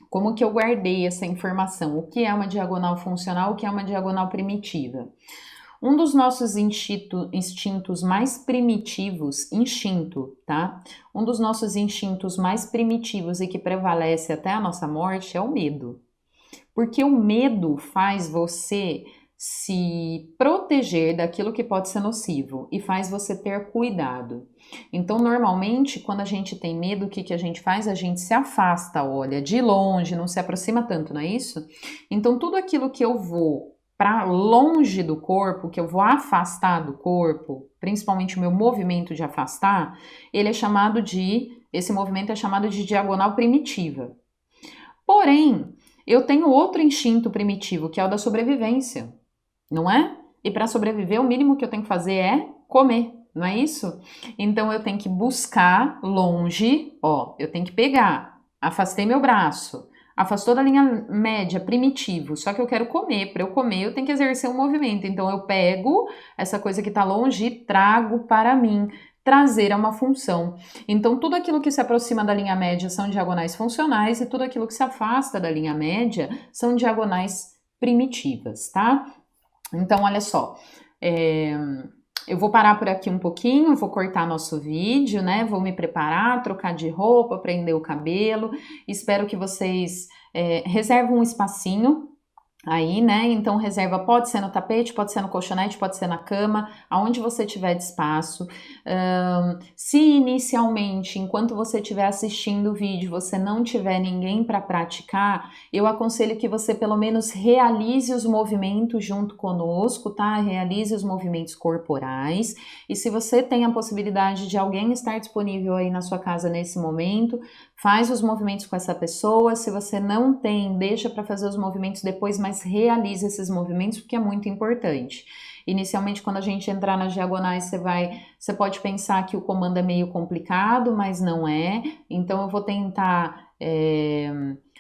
Como que eu guardei essa informação? O que é uma diagonal funcional, o que é uma diagonal primitiva? Um dos nossos instintos mais primitivos, tá? Um dos nossos instintos mais primitivos e que prevalece até a nossa morte é o medo. Porque o medo faz você se proteger daquilo que pode ser nocivo e faz você ter cuidado. Então, normalmente, quando a gente tem medo, o que a gente faz? A gente se afasta, olha, de longe, não se aproxima tanto, não é isso? Então, tudo aquilo que eu vou para longe do corpo, que eu vou afastar do corpo, principalmente o meu movimento de afastar, esse movimento é chamado de diagonal primitiva. Porém, eu tenho outro instinto primitivo, que é o da sobrevivência, não é? E para sobreviver, o mínimo que eu tenho que fazer é comer, não é isso? Então eu tenho que buscar longe, ó, eu tenho que pegar, afastei meu braço, afastou da linha média, primitivo, só que eu quero comer, para eu comer eu tenho que exercer um movimento, então eu pego essa coisa que está longe e trago para mim. Trazer é uma função. Então, tudo aquilo que se aproxima da linha média são diagonais funcionais e tudo aquilo que se afasta da linha média são diagonais primitivas, tá? Então, olha só, eu vou parar por aqui um pouquinho, vou cortar nosso vídeo, né? Vou me preparar, trocar de roupa, prender o cabelo. Espero que vocês reservem um espacinho aí, né? Então reserva, pode ser no tapete, pode ser no colchonete, pode ser na cama, aonde você tiver de espaço. Se inicialmente, enquanto você estiver assistindo o vídeo, você não tiver ninguém para praticar, eu aconselho que você pelo menos realize os movimentos junto conosco, tá? Realize os movimentos corporais. E se você tem a possibilidade de alguém estar disponível aí na sua casa nesse momento, faz os movimentos com essa pessoa. Se você não tem, deixa para fazer os movimentos depois, mas realize esses movimentos porque é muito importante. Inicialmente, quando a gente entrar nas diagonais, você pode pensar que o comando é meio complicado, mas não é. Então, eu vou tentar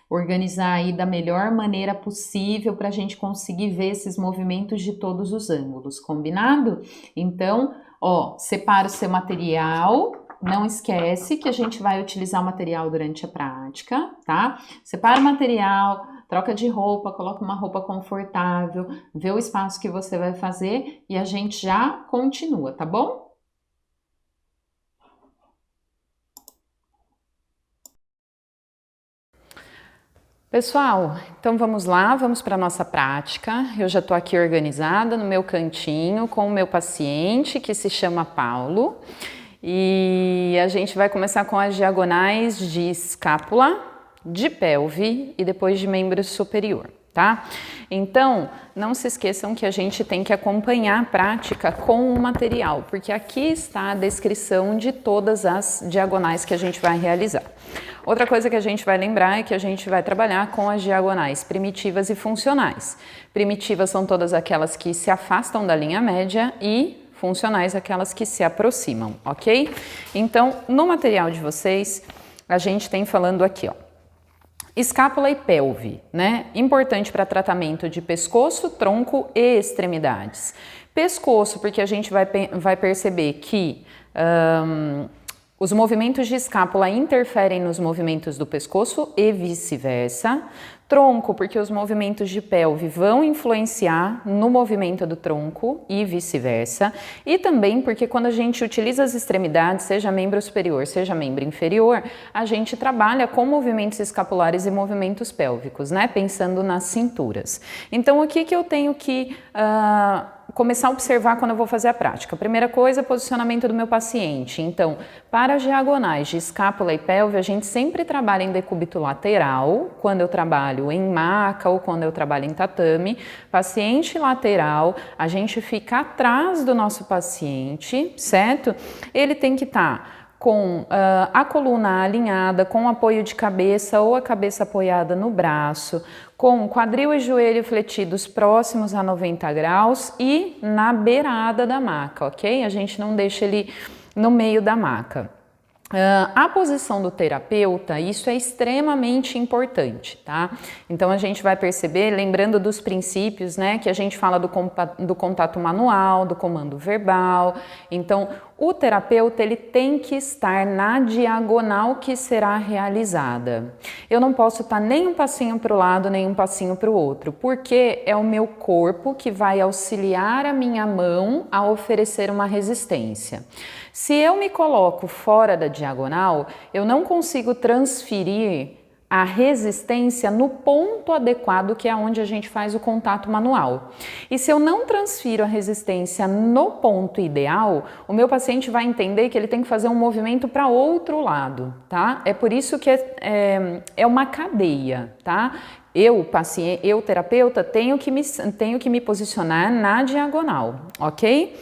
organizar aí da melhor maneira possível para a gente conseguir ver esses movimentos de todos os ângulos, combinado? Então, ó, separa o seu material. Não esquece que a gente vai utilizar o material durante a prática, tá? Separa o material, troca de roupa, coloca uma roupa confortável, vê o espaço que você vai fazer e a gente já continua, tá bom? Pessoal, então vamos lá, vamos para a nossa prática. Eu já estou aqui organizada no meu cantinho com o meu paciente que se chama Paulo. E a gente vai começar com as diagonais de escápula, de pelve e depois de membro superior, tá? Então, não se esqueçam que a gente tem que acompanhar a prática com o material, porque aqui está a descrição de todas as diagonais que a gente vai realizar. Outra coisa que a gente vai lembrar é que a gente vai trabalhar com as diagonais primitivas e funcionais. Primitivas são todas aquelas que se afastam da linha média e funcionais aquelas que se aproximam, ok? Então, no material de vocês, a gente tem falando aqui, ó, escápula e pelve, né? Importante para tratamento de pescoço, tronco e extremidades. Pescoço, porque a gente vai perceber que Os movimentos de escápula interferem nos movimentos do pescoço e vice-versa. Tronco, porque os movimentos de pelve vão influenciar no movimento do tronco e vice-versa. E também porque quando a gente utiliza as extremidades, seja membro superior, seja membro inferior, a gente trabalha com movimentos escapulares e movimentos pélvicos, né? Pensando nas cinturas. Então, o que eu tenho que começar a observar quando eu vou fazer a prática? Primeira coisa, posicionamento do meu paciente. Então, para as diagonais de escápula e pelve, a gente sempre trabalha em decúbito lateral, quando eu trabalho em maca ou quando eu trabalho em tatame. Paciente lateral, a gente fica atrás do nosso paciente, certo? Ele tem que estar com a coluna alinhada, com apoio de cabeça ou a cabeça apoiada no braço, com quadril e joelho fletidos próximos a 90 graus e na beirada da maca, ok? A gente não deixa ele no meio da maca. A posição do terapeuta, isso é extremamente importante, tá? Então a gente vai perceber, lembrando dos princípios, né, que a gente fala do contato manual, do comando verbal. Então o terapeuta, ele tem que estar na diagonal que será realizada. Eu não posso estar nem um passinho para o lado, nem um passinho para o outro, porque é o meu corpo que vai auxiliar a minha mão a oferecer uma resistência. Se eu me coloco fora da diagonal, eu não consigo transferir a resistência no ponto adequado, que é onde a gente faz o contato manual. E se eu não transfiro a resistência no ponto ideal, o meu paciente vai entender que ele tem que fazer um movimento para outro lado, tá? É por isso que é uma cadeia, tá? Eu, terapeuta, tenho que me posicionar na diagonal, ok?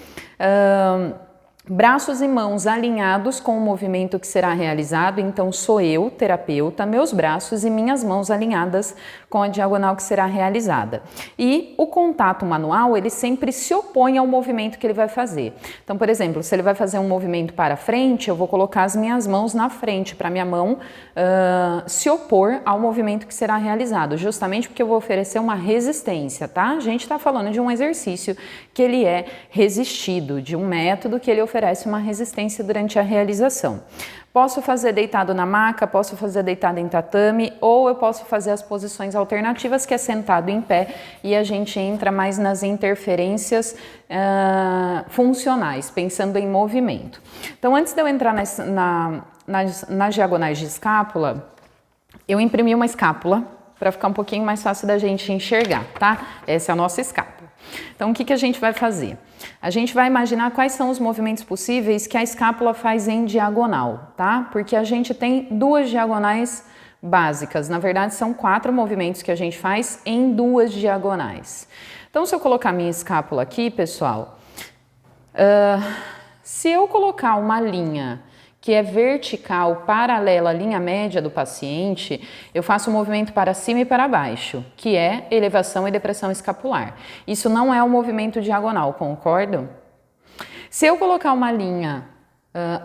Braços e mãos alinhados com o movimento que será realizado, então sou eu, terapeuta, meus braços e minhas mãos alinhadas com a diagonal que será realizada. E o contato manual, ele sempre se opõe ao movimento que ele vai fazer. Então, por exemplo, se ele vai fazer um movimento para frente, eu vou colocar as minhas mãos na frente, para minha mão se opor ao movimento que será realizado, justamente porque eu vou oferecer uma resistência, tá? A gente está falando de um exercício que ele é resistido, de um método que ele oferece uma resistência durante a realização. Posso fazer deitado na maca, posso fazer deitado em tatame, ou eu posso fazer as posições alternativas, que é sentado em pé, e a gente entra mais nas interferências funcionais, pensando em movimento. Então, antes de eu entrar nas diagonais de escápula, eu imprimi uma escápula para ficar um pouquinho mais fácil da gente enxergar, tá? Essa é a nossa escápula. Então, o que a gente vai fazer? A gente vai imaginar quais são os movimentos possíveis que a escápula faz em diagonal, tá? Porque a gente tem duas diagonais básicas. Na verdade, são 4 movimentos que a gente faz em 2 diagonais. Então, se eu colocar minha escápula aqui, pessoal, se eu colocar uma linha que é vertical, paralela à linha média do paciente, eu faço um movimento para cima e para baixo, que é elevação e depressão escapular. Isso não é um movimento diagonal, concordam? Se eu colocar uma linha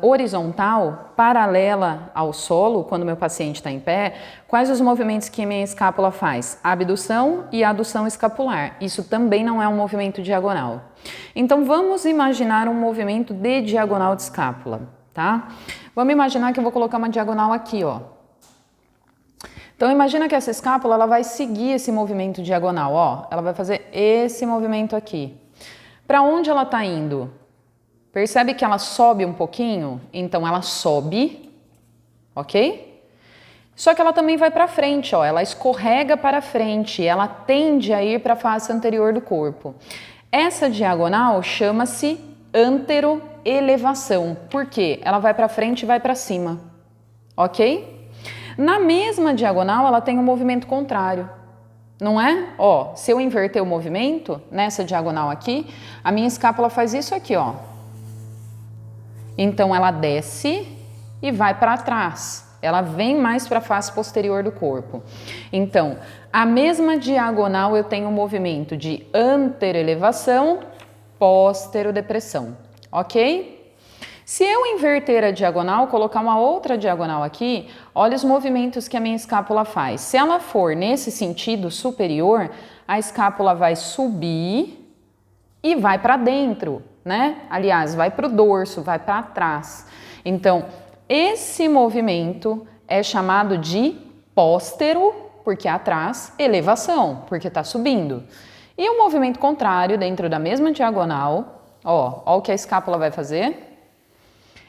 horizontal, paralela ao solo, quando meu paciente está em pé, quais os movimentos que minha escápula faz? Abdução e adução escapular. Isso também não é um movimento diagonal. Então, vamos imaginar um movimento de diagonal de escápula. Tá? Vamos imaginar que eu vou colocar uma diagonal aqui, ó. Então, imagina que essa escápula, ela vai seguir esse movimento diagonal, ó. Ela vai fazer esse movimento aqui. Para onde ela tá indo? Percebe que ela sobe um pouquinho? Então, ela sobe, ok? Só que ela também vai para frente, ó. Ela escorrega para frente, ela tende a ir para a face anterior do corpo. Essa diagonal chama-se anteroelevação, porque ela vai para frente e vai para cima, ok? Na mesma diagonal, ela tem um movimento contrário, não é? Ó, se eu inverter o movimento, nessa diagonal aqui, a minha escápula faz isso aqui, ó. Então, ela desce e vai para trás. Ela vem mais para a face posterior do corpo. Então, a mesma diagonal eu tenho um movimento de anteroelevação, posterodepressão, ok? Se eu inverter a diagonal, colocar uma outra diagonal aqui, olha os movimentos que a minha escápula faz. Se ela for nesse sentido superior, a escápula vai subir e vai para dentro, né? Aliás, vai para o dorso, vai para trás. Então, esse movimento é chamado de póstero, porque atrás, elevação, porque está subindo. E o movimento contrário, dentro da mesma diagonal, ó o que a escápula vai fazer.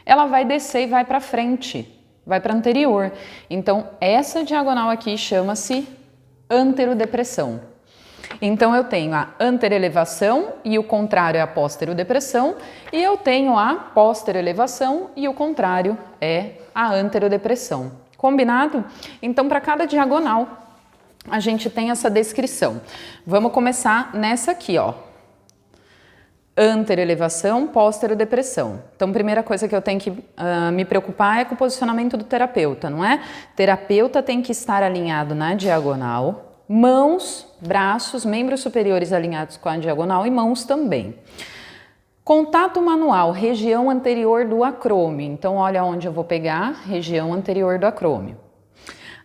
Ela vai descer e vai para frente, vai para anterior. Então, essa diagonal aqui chama-se anterodepressão. Então, eu tenho a anterelevação e o contrário é a posterodepressão, e eu tenho a posterelevação e o contrário é a anterodepressão. Combinado? Então, para cada diagonal, a gente tem essa descrição. Vamos começar nessa aqui, ó. Anterelevação, posterodepressão. Então, primeira coisa que eu tenho que me preocupar é com o posicionamento do terapeuta, não é? O terapeuta tem que estar alinhado na diagonal, mãos, braços, membros superiores alinhados com a diagonal e mãos também. Contato manual, região anterior do acrômio. Então, olha onde eu vou pegar, região anterior do acrômio.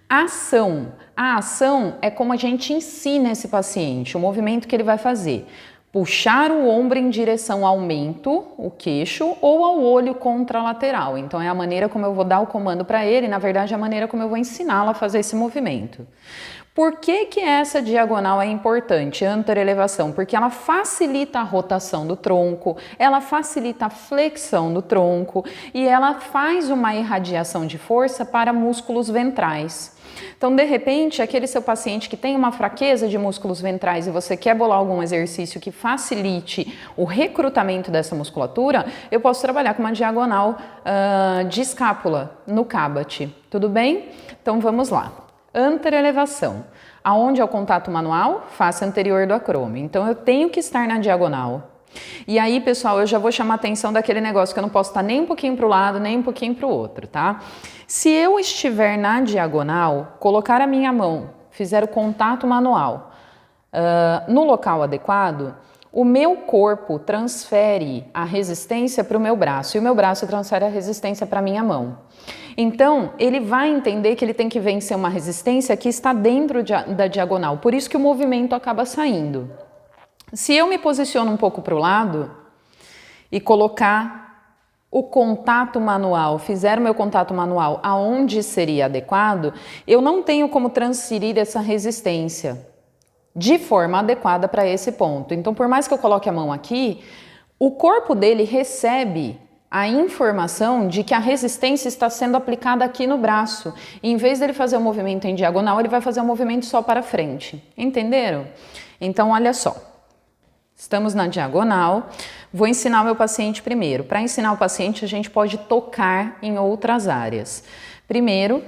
Ação. A ação é como a gente ensina esse paciente, o movimento que ele vai fazer. Puxar o ombro em direção ao mento, o queixo, ou ao olho contralateral. Então, é a maneira como eu vou dar o comando para ele, na verdade, é a maneira como eu vou ensiná-lo a fazer esse movimento. Por que que essa diagonal é importante, anterelevação? Porque ela facilita a rotação do tronco, ela facilita a flexão do tronco e ela faz uma irradiação de força para músculos ventrais. Então, de repente, aquele seu paciente que tem uma fraqueza de músculos ventrais e você quer bolar algum exercício que facilite o recrutamento dessa musculatura, eu posso trabalhar com uma diagonal de escápula no Cabot. Tudo bem? Então, vamos lá. Anterelevação. Aonde é o contato manual? Face anterior do acrômio. Então, eu tenho que estar na diagonal. E aí, pessoal, eu já vou chamar a atenção daquele negócio que eu não posso estar nem um pouquinho para o lado, nem um pouquinho para o outro, tá? Se eu estiver na diagonal, colocar a minha mão, fizer o contato manual no local adequado, o meu corpo transfere a resistência para o meu braço e o meu braço transfere a resistência para a minha mão. Então, ele vai entender que ele tem que vencer uma resistência que está dentro da diagonal, por isso que o movimento acaba saindo. Se eu me posiciono um pouco para o lado e colocar o contato manual, fizer o meu contato manual aonde seria adequado, eu não tenho como transferir essa resistência de forma adequada para esse ponto. Então, por mais que eu coloque a mão aqui, o corpo dele recebe a informação de que a resistência está sendo aplicada aqui no braço. E em vez dele fazer o movimento em diagonal, ele vai fazer o movimento só para frente. Entenderam? Então, olha só. Estamos na diagonal. Vou ensinar o meu paciente primeiro. Para ensinar o paciente, a gente pode tocar em outras áreas. Primeiro,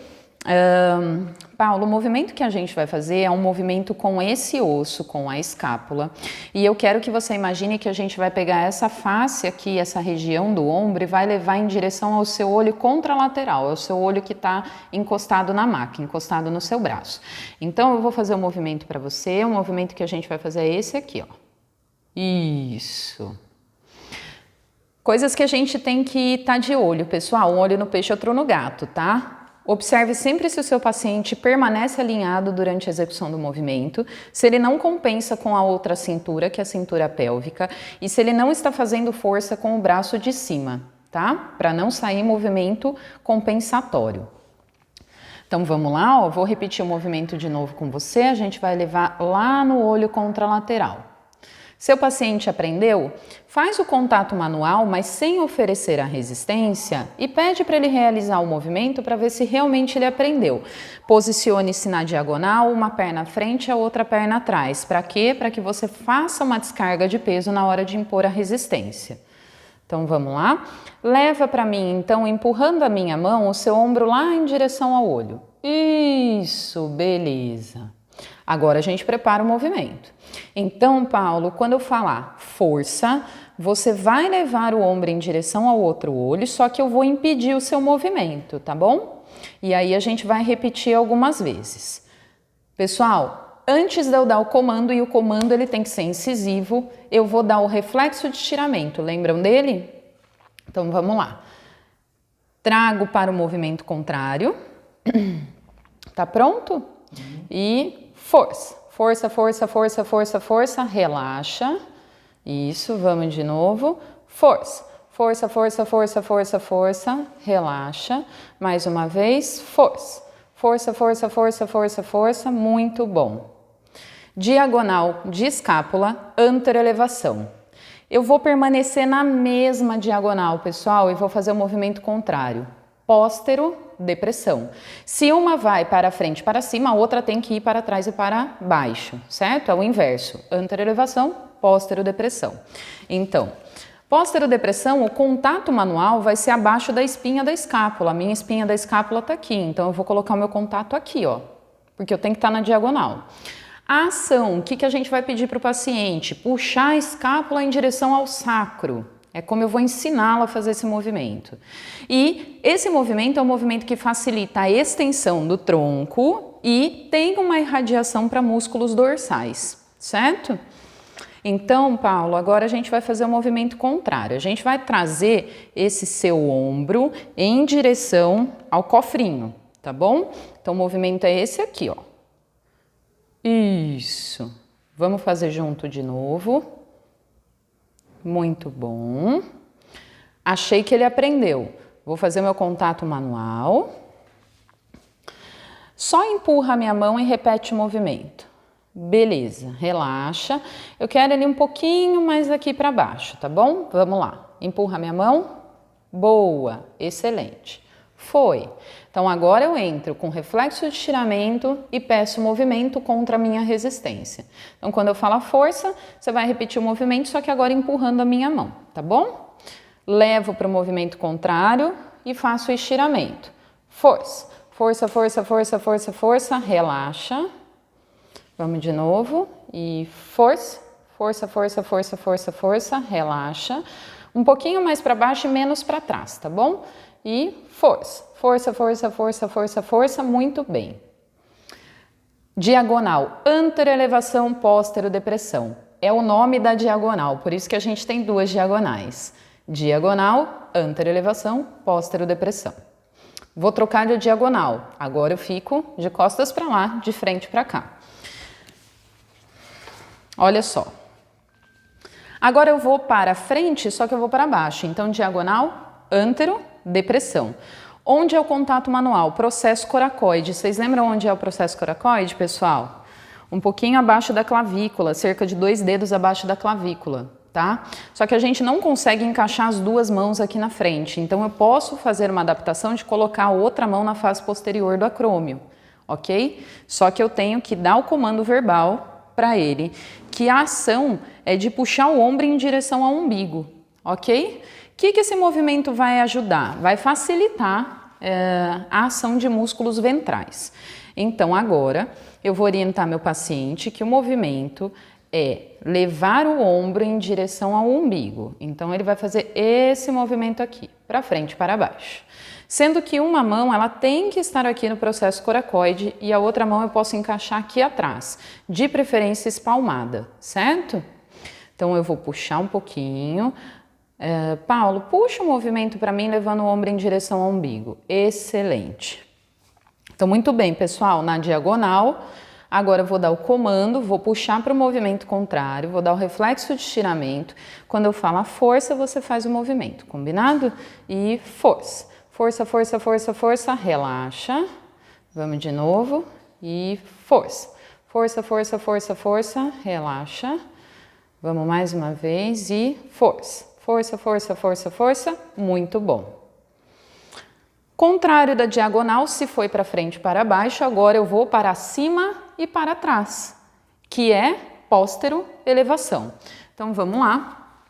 Paulo, o movimento que a gente vai fazer é um movimento com esse osso, com a escápula. E eu quero que você imagine que a gente vai pegar essa face aqui, essa região do ombro e vai levar em direção ao seu olho contralateral, ao seu olho que está encostado na maca, encostado no seu braço. Então, eu vou fazer um movimento para você. O movimento que a gente vai fazer é esse aqui, ó. Isso. Coisas que a gente tem que estar de olho, pessoal. Um olho no peixe, outro no gato, tá? Observe sempre se o seu paciente permanece alinhado durante a execução do movimento, se ele não compensa com a outra cintura, que é a cintura pélvica, e se ele não está fazendo força com o braço de cima, tá? Para não sair movimento compensatório. Então vamos lá, ó. Vou repetir o movimento de novo com você, a gente vai levar lá no olho contralateral. Seu paciente aprendeu? Faz o contato manual, mas sem oferecer a resistência e pede para ele realizar o movimento para ver se realmente ele aprendeu. Posicione-se na diagonal, uma perna à frente e a outra perna atrás. Para quê? Para que você faça uma descarga de peso na hora de impor a resistência. Então vamos lá? Leva para mim, então, empurrando a minha mão, o seu ombro lá em direção ao olho. Isso, beleza. Agora a gente prepara o movimento. Então, Paulo, quando eu falar força, você vai levar o ombro em direção ao outro olho, só que eu vou impedir o seu movimento, tá bom? E aí a gente vai repetir algumas vezes. Pessoal, antes de eu dar o comando, e o comando ele tem que ser incisivo, eu vou dar o reflexo de estiramento. Lembram dele? Então vamos lá. Trago para o movimento contrário. Tá pronto? E força, força, força, força, força, força, relaxa. Isso, vamos de novo. Força, força, força, força, força, força, relaxa. Mais uma vez, força. Força, força, força, força, força, muito bom. Diagonal de escápula, anteroelevação. Eu vou permanecer na mesma diagonal, pessoal, e vou fazer o movimento contrário. Póstero, depressão. Se uma vai para frente e para cima, a outra tem que ir para trás e para baixo, certo? É o inverso. Anteroelevação, póstero, depressão. Então, póstero, depressão, o contato manual vai ser abaixo da espinha da escápula. A minha espinha da escápula está aqui, então eu vou colocar o meu contato aqui, ó, porque eu tenho que estar na diagonal. A ação, o que a gente vai pedir para o paciente? Puxar a escápula em direção ao sacro. É como eu vou ensiná-lo a fazer esse movimento. E esse movimento é um movimento que facilita a extensão do tronco e tem uma irradiação para músculos dorsais, certo? Então, Paulo, agora a gente vai fazer o movimento contrário. A gente vai trazer esse seu ombro em direção ao cofrinho, tá bom? Então, o movimento é esse aqui, ó. Isso. Vamos fazer junto de novo. Muito bom. Achei que ele aprendeu. Vou fazer meu contato manual. Só empurra a minha mão e repete o movimento. Beleza, relaxa. Eu quero ele um pouquinho mais aqui para baixo, tá bom? Vamos lá. Empurra a minha mão. Boa, excelente. Foi. Então, agora eu entro com reflexo de estiramento e peço movimento contra a minha resistência. Então, quando eu falo força, você vai repetir o movimento, só que agora empurrando a minha mão, tá bom? Levo para o movimento contrário e faço o estiramento. Força, força, força, força, força, força, relaxa. Vamos de novo. E força, força, força, força, força, força, relaxa. Um pouquinho mais para baixo e menos para trás, tá bom? E força, força, força, força, força, força, muito bem. Diagonal, anteroelevação, póstero, depressão. É o nome da diagonal, por isso que a gente tem duas diagonais. Diagonal, anteroelevação, póstero, depressão. Vou trocar de diagonal, agora eu fico de costas para lá, de frente para cá. Olha só. Agora eu vou para frente, só que eu vou para baixo. Então, diagonal, antero, depressão. Onde é o contato manual? Processo coracoide. Vocês lembram onde é o processo coracoide, pessoal? Um pouquinho abaixo da clavícula, cerca de 2 dedos abaixo da clavícula, tá? Só que a gente não consegue encaixar as duas mãos aqui na frente. Então, eu posso fazer uma adaptação de colocar a outra mão na face posterior do acrômio, ok? Só que eu tenho que dar o comando verbal para ele, que a ação é de puxar o ombro em direção ao umbigo, ok? O que esse movimento vai ajudar? Vai facilitar a ação de músculos ventrais. Então, agora, eu vou orientar meu paciente que o movimento é levar o ombro em direção ao umbigo. Então, ele vai fazer esse movimento aqui, para frente e para baixo. Sendo que uma mão, ela tem que estar aqui no processo coracoide e a outra mão eu posso encaixar aqui atrás, de preferência espalmada, certo? Então, eu vou puxar um pouquinho. Paulo, puxa o movimento para mim, levando o ombro em direção ao umbigo. Excelente. Então, muito bem, pessoal, na diagonal. Agora eu vou dar o comando, vou puxar para o movimento contrário, vou dar o reflexo de estiramento. Quando eu falo a força, você faz o movimento, combinado? E força. Força, força, força, força, relaxa. Vamos de novo. E força. Força, força, força, força, relaxa. Vamos mais uma vez e força. Força, força, força, força, muito bom. Contrário da diagonal, se foi para frente e para baixo, agora eu vou para cima e para trás, que é póstero elevação. Então vamos lá.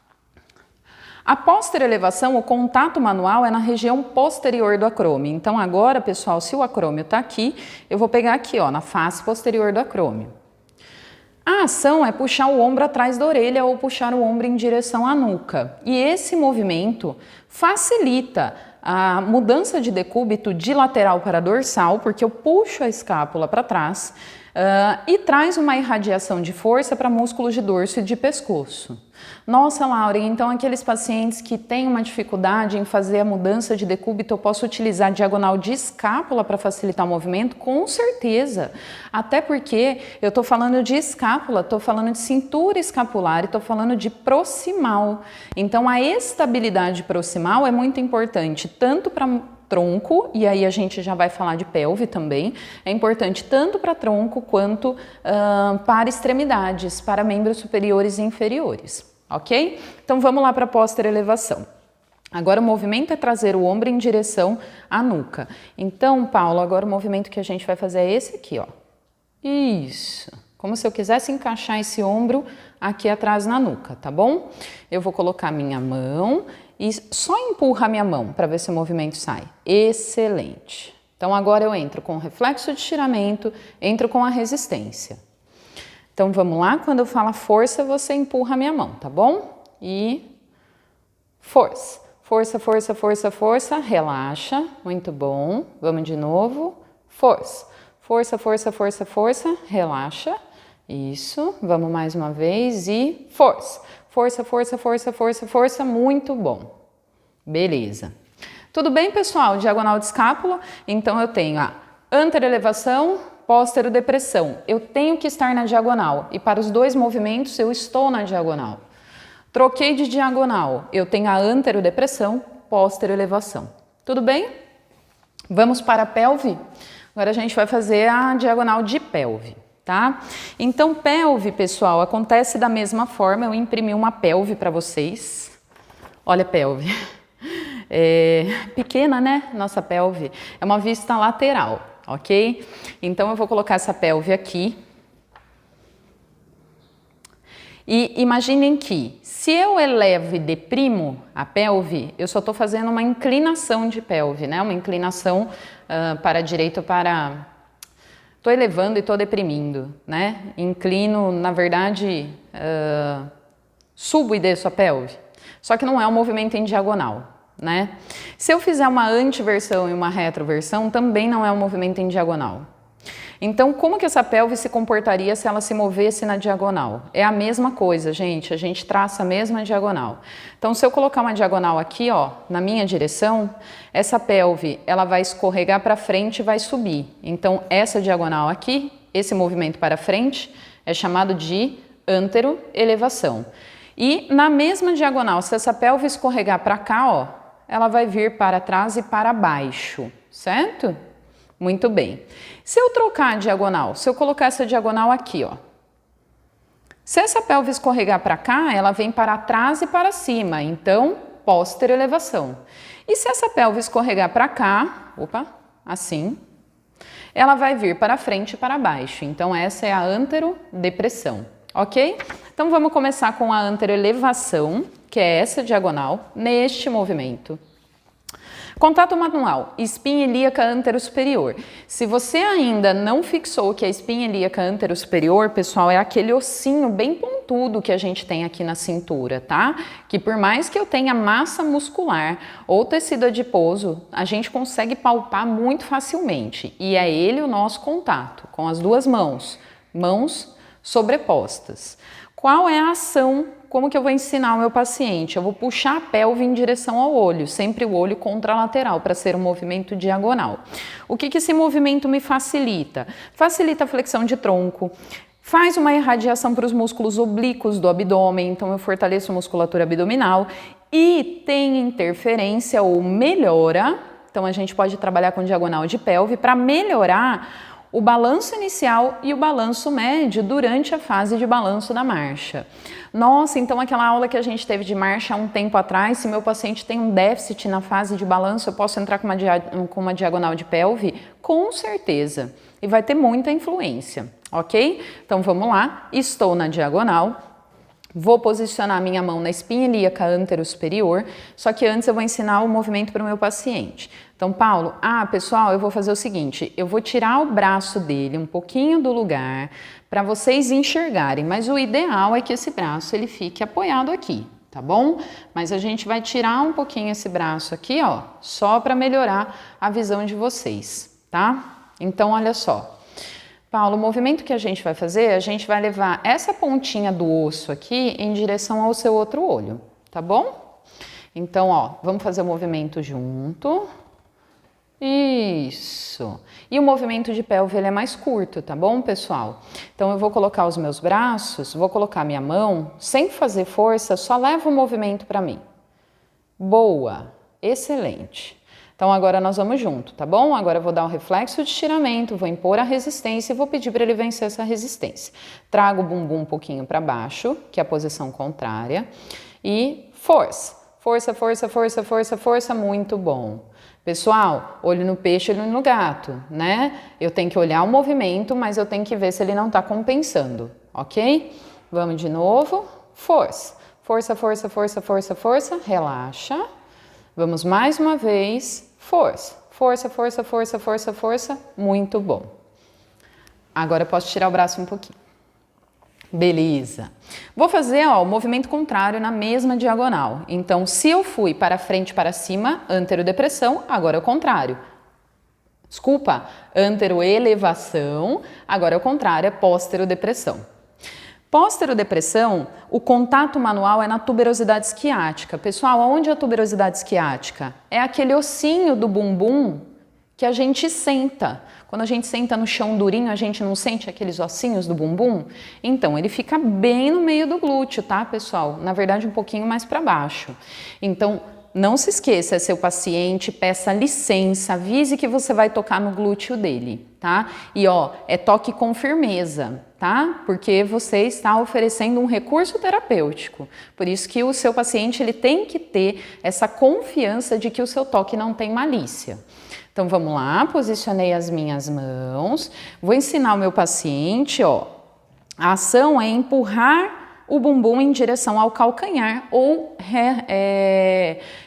A póstero elevação, o contato manual é na região posterior do acrômio. Então agora, pessoal, se o acrômio está aqui, eu vou pegar aqui, ó, na face posterior do acrômio. A ação é puxar o ombro atrás da orelha ou puxar o ombro em direção à nuca. E esse movimento facilita a mudança de decúbito de lateral para dorsal, porque eu puxo a escápula para trás, e traz uma irradiação de força para músculos de dorso e de pescoço. Nossa, Laura, então aqueles pacientes que têm uma dificuldade em fazer a mudança de decúbito, eu posso utilizar a diagonal de escápula para facilitar o movimento? Com certeza! Até porque eu estou falando de escápula, estou falando de cintura escapular e estou falando de proximal. Então a estabilidade proximal é muito importante, tanto para tronco, e aí a gente já vai falar de pelve também, é importante tanto para tronco quanto para extremidades, para membros superiores e inferiores, ok? Então vamos lá para a póstera elevação. Agora o movimento é trazer o ombro em direção à nuca. Então, Paulo, agora o movimento que a gente vai fazer é esse aqui, ó. Isso, como se eu quisesse encaixar esse ombro aqui atrás na nuca, tá bom? Eu vou colocar minha mão e só empurra a minha mão para ver se o movimento sai. Excelente. Então agora eu entro com o reflexo de estiramento, entro com a resistência. Então vamos lá, quando eu falo força, você empurra a minha mão, tá bom? E força. Força, força, força, força, relaxa, muito bom. Vamos de novo. Força. Força, força, força, força, relaxa. Isso, vamos mais uma vez e força. Força, força, força, força, força, muito bom. Beleza. Tudo bem, pessoal? Diagonal de escápula. Então eu tenho a anteroelevação, póstero-depressão. Eu tenho que estar na diagonal e para os dois movimentos eu estou na diagonal. Troquei de diagonal. Eu tenho a anterodepressão, póstero-elevação. Tudo bem? Vamos para a pelve? Agora a gente vai fazer a diagonal de pelve. Tá? Então, pelve, pessoal, acontece da mesma forma. Eu imprimi uma pelve para vocês. Olha a pelve. Pequena, né? Nossa pelve. É uma vista lateral, ok? Então, eu vou colocar essa pelve aqui. E imaginem que, se eu elevo e deprimo a pelve, eu só estou fazendo uma inclinação de pelve, né? Uma inclinação para a direita ou para... Estou elevando e estou deprimindo, né? Inclino, na verdade, subo e desço a pelve. Só que não é um movimento em diagonal, né? Se eu fizer uma antiversão e uma retroversão, também não é um movimento em diagonal. Então, como que essa pelve se comportaria se ela se movesse na diagonal? É a mesma coisa, gente, a gente traça a mesma diagonal. Então, se eu colocar uma diagonal aqui, ó, na minha direção, essa pelve, ela vai escorregar para frente e vai subir. Então, essa diagonal aqui, esse movimento para frente, é chamado de anteroelevação. E na mesma diagonal, se essa pelve escorregar para cá, ó, ela vai vir para trás e para baixo, certo? Muito bem. Se eu trocar a diagonal, se eu colocar essa diagonal aqui, ó. Se essa pelve escorregar para cá, ela vem para trás e para cima, então, póstero-elevação. E se essa pelve escorregar para cá, opa, assim, ela vai vir para frente e para baixo. Então, essa é a anterodepressão, ok? Então, vamos começar com a anteroelevação, que é essa diagonal, neste movimento. Contato manual, espinha ilíaca anterosuperior. Se você ainda não fixou que a espinha ilíaca anterosuperior, pessoal, é aquele ossinho bem pontudo que a gente tem aqui na cintura, tá? Que por mais que eu tenha massa muscular ou tecido adiposo, a gente consegue palpar muito facilmente. E é ele o nosso contato, com as duas mãos, mãos sobrepostas. Qual é a ação? Como que eu vou ensinar o meu paciente? Eu vou puxar a pelve em direção ao olho, sempre o olho contralateral, para ser um movimento diagonal. O que esse movimento me facilita? Facilita a flexão de tronco, faz uma irradiação para os músculos oblíquos do abdômen, então eu fortaleço a musculatura abdominal e tem interferência ou melhora, então a gente pode trabalhar com diagonal de pelve para melhorar o balanço inicial e o balanço médio durante a fase de balanço da marcha. Nossa, então aquela aula que a gente teve de marcha há um tempo atrás, se meu paciente tem um déficit na fase de balanço, eu posso entrar com uma diagonal de pelve? Com certeza. E vai ter muita influência, ok? Então vamos lá, estou na diagonal. Vou posicionar minha mão na espinha ilíaca anterosuperior, só que antes eu vou ensinar o movimento para o meu paciente. Então, Paulo, pessoal, eu vou fazer o seguinte, eu vou tirar o braço dele um pouquinho do lugar para vocês enxergarem, mas o ideal é que esse braço ele fique apoiado aqui, tá bom? Mas a gente vai tirar um pouquinho esse braço aqui, ó, só para melhorar a visão de vocês, tá? Então, olha só. Paulo, o movimento que a gente vai fazer, a gente vai levar essa pontinha do osso aqui em direção ao seu outro olho, tá bom? Então, ó, vamos fazer o movimento junto. Isso. E o movimento de pelve, ele é mais curto, tá bom, pessoal? Então, eu vou colocar os meus braços, vou colocar minha mão, sem fazer força, só leva o movimento para mim. Boa. Excelente. Então, agora nós vamos junto, tá bom? Agora eu vou dar um reflexo de estiramento, vou impor a resistência e vou pedir para ele vencer essa resistência. Trago o bumbum um pouquinho para baixo, que é a posição contrária, e força. Força, força, força, força, força, muito bom. Pessoal, olho no peixe, olho no gato, né? Eu tenho que olhar o movimento, mas eu tenho que ver se ele não tá compensando, ok? Vamos de novo. Força. Força, força, força, força, força. Relaxa. Vamos mais uma vez. Força. Força, força, força, força, força. Muito bom. Agora eu posso tirar o braço um pouquinho. Beleza. Vou fazer, ó, o movimento contrário na mesma diagonal. Então, se eu fui para frente, para cima, anterodepressão, agora é o contrário. Desculpa, anteroelevação, agora é o contrário, é pósterodepressão. Pósterodepressão, o contato manual é na tuberosidade isquiática. Pessoal, onde é a tuberosidade isquiática? É aquele ossinho do bumbum que a gente senta. Quando a gente senta no chão durinho, a gente não sente aqueles ossinhos do bumbum? Então, ele fica bem no meio do glúteo, tá, pessoal? Na verdade, um pouquinho mais para baixo. Então, não se esqueça, é seu paciente, peça licença, avise que você vai tocar no glúteo dele, tá? E ó, é toque com firmeza, tá? Porque você está oferecendo um recurso terapêutico. Por isso que o seu paciente, ele tem que ter essa confiança de que o seu toque não tem malícia. Então, vamos lá, posicionei as minhas mãos, vou ensinar o meu paciente, ó, a ação é empurrar o bumbum em direção ao calcanhar ou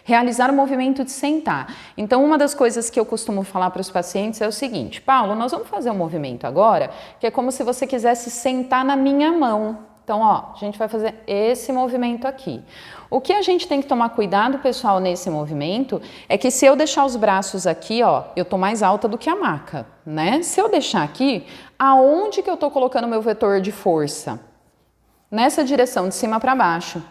realizar o movimento de sentar. Então, uma das coisas que eu costumo falar para os pacientes é o seguinte: Paulo, nós vamos fazer um movimento agora que é como se você quisesse sentar na minha mão. Então, ó, a gente vai fazer esse movimento aqui. O que a gente tem que tomar cuidado, pessoal, nesse movimento é que se eu deixar os braços aqui, ó, eu tô mais alta do que a maca, né? Se eu deixar aqui, aonde que eu tô colocando meu vetor de força? Nessa direção, de cima para baixo.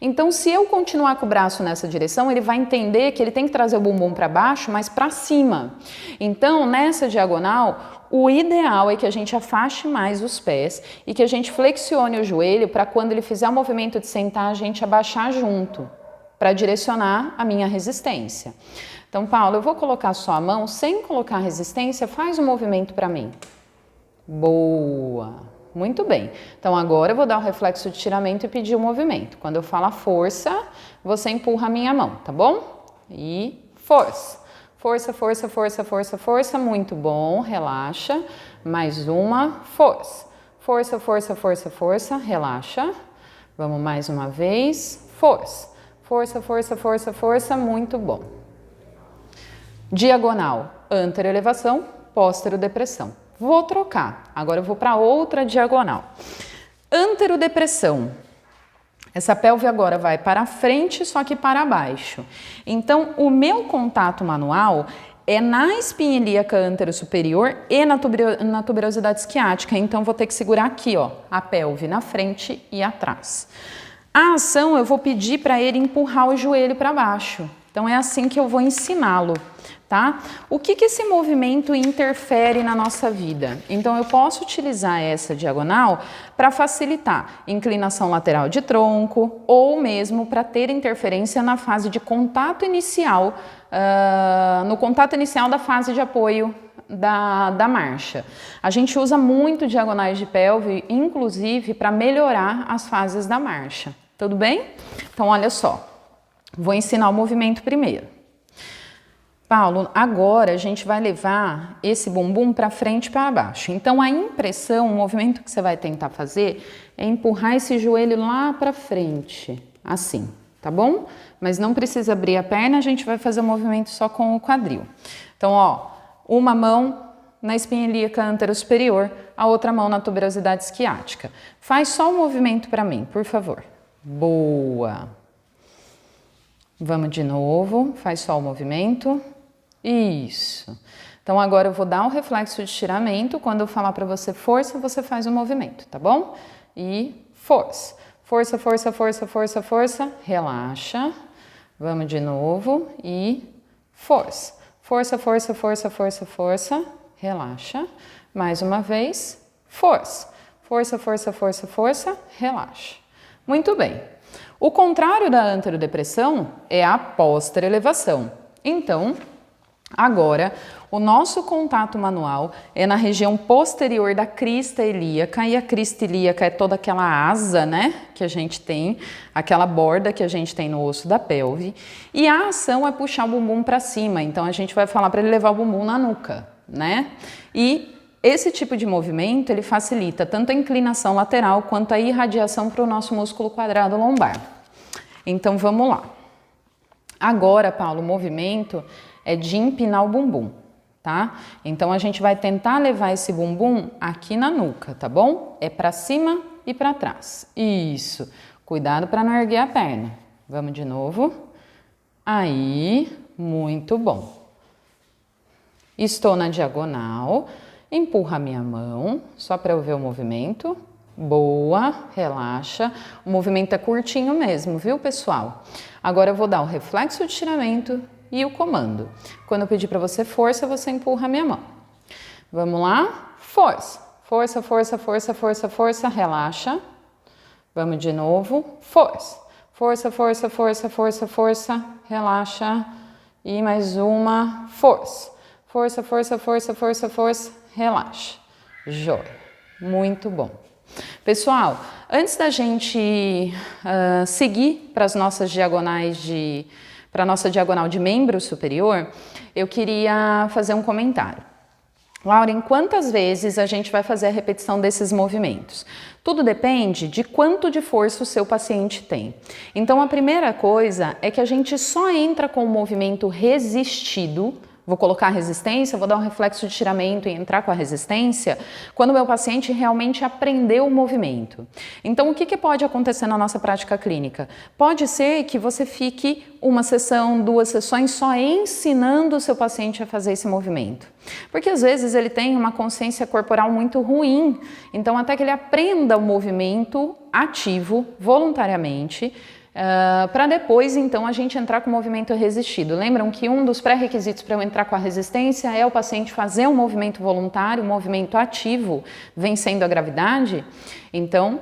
Então, se eu continuar com o braço nessa direção, ele vai entender que ele tem que trazer o bumbum para baixo, mas para cima. Então, nessa diagonal, o ideal é que a gente afaste mais os pés e que a gente flexione o joelho para quando ele fizer o movimento de sentar, a gente abaixar junto, para direcionar a minha resistência. Então, Paulo, eu vou colocar só a mão, sem colocar resistência, faz um movimento para mim. Boa! Muito bem. Então, agora eu vou dar o reflexo de estiramento e pedir o movimento. Quando eu falar força, você empurra a minha mão, tá bom? E força. Força, força, força, força, força. Muito bom. Relaxa. Mais uma. Força. Força, força, força, força. Relaxa. Vamos mais uma vez. Força. Força, força, força, força. Muito bom. Diagonal. Anteroelevação, pósterodepressão. Vou trocar. Agora eu vou para outra diagonal. Anterodepressão. Essa pelve agora vai para frente, só que para baixo. Então, o meu contato manual é na espinha ilíaca anterosuperior e na tuberosidade isquiática. Então, vou ter que segurar aqui, ó, a pelve na frente e atrás. A ação, eu vou pedir para ele empurrar o joelho para baixo. Então, é assim que eu vou ensiná-lo. Tá? O que esse movimento interfere na nossa vida? Então, eu posso utilizar essa diagonal para facilitar inclinação lateral de tronco ou mesmo para ter interferência na fase de contato inicial, no contato inicial da fase de apoio da marcha. A gente usa muito diagonais de pelve, inclusive para melhorar as fases da marcha. Tudo bem? Então, olha só. Vou ensinar o movimento primeiro. Paulo, agora a gente vai levar esse bumbum para frente e para baixo. Então, a impressão, o movimento que você vai tentar fazer é empurrar esse joelho lá para frente, assim, tá bom? Mas não precisa abrir a perna, a gente vai fazer o movimento só com o quadril. Então, ó, uma mão na espinha ilíaca anterosuperior, a outra mão na tuberosidade isquiática. Faz só o movimento para mim, por favor. Boa! Vamos de novo, faz só o movimento. Isso. Então agora eu vou dar um reflexo de estiramento. Quando eu falar para você força, você faz o movimento, tá bom? E força. Força, força, força, força, força. Relaxa. Vamos de novo e força. Força, força, força, força, força. Relaxa. Mais uma vez. Força. Força, força, força, força. Relaxa. Muito bem. O contrário da anterodepressão é a posterelevação. Então, agora, o nosso contato manual é na região posterior da crista ilíaca, e a crista ilíaca é toda aquela asa, né, que a gente tem, aquela borda que a gente tem no osso da pelve, e a ação é puxar o bumbum para cima, então a gente vai falar para ele levar o bumbum na nuca, né, e esse tipo de movimento, ele facilita tanto a inclinação lateral quanto a irradiação para o nosso músculo quadrado lombar. Então, vamos lá. Agora, Paulo, o movimento é de empinar o bumbum, tá? Então, a gente vai tentar levar esse bumbum aqui na nuca, tá bom? É para cima e para trás. Isso. Cuidado para não erguer a perna. Vamos de novo. Aí, muito bom. Estou na diagonal. Empurra a minha mão, só para eu ver o movimento. Boa, relaxa. O movimento é curtinho mesmo, viu, pessoal? Agora eu vou dar o reflexo de estiramento e o comando. Quando eu pedir para você força, você empurra a minha mão. Vamos lá? Força. Força, força, força, força, força. Relaxa. Vamos de novo. Força. Força, força, força, força, força. Relaxa. E mais uma. Força. Força, força, força, força, força. Relaxa. Joia. Muito bom. Pessoal, antes da gente seguir para as nossas diagonais para a nossa diagonal de membro superior, eu queria fazer um comentário. Lauren, quantas vezes a gente vai fazer a repetição desses movimentos? Tudo depende de quanto de força o seu paciente tem. Então, a primeira coisa é que a gente só entra com o movimento resistido. Vou colocar a resistência, vou dar um reflexo de estiramento e entrar com a resistência quando o meu paciente realmente aprendeu o movimento. Então, o que pode acontecer na nossa prática clínica? Pode ser que você fique uma sessão, 2 sessões só ensinando o seu paciente a fazer esse movimento. Porque às vezes ele tem uma consciência corporal muito ruim, então até que ele aprenda o movimento ativo, voluntariamente, para depois, então, a gente entrar com o movimento resistido. Lembram que um dos pré-requisitos para eu entrar com a resistência é o paciente fazer um movimento voluntário, um movimento ativo, vencendo a gravidade? Então,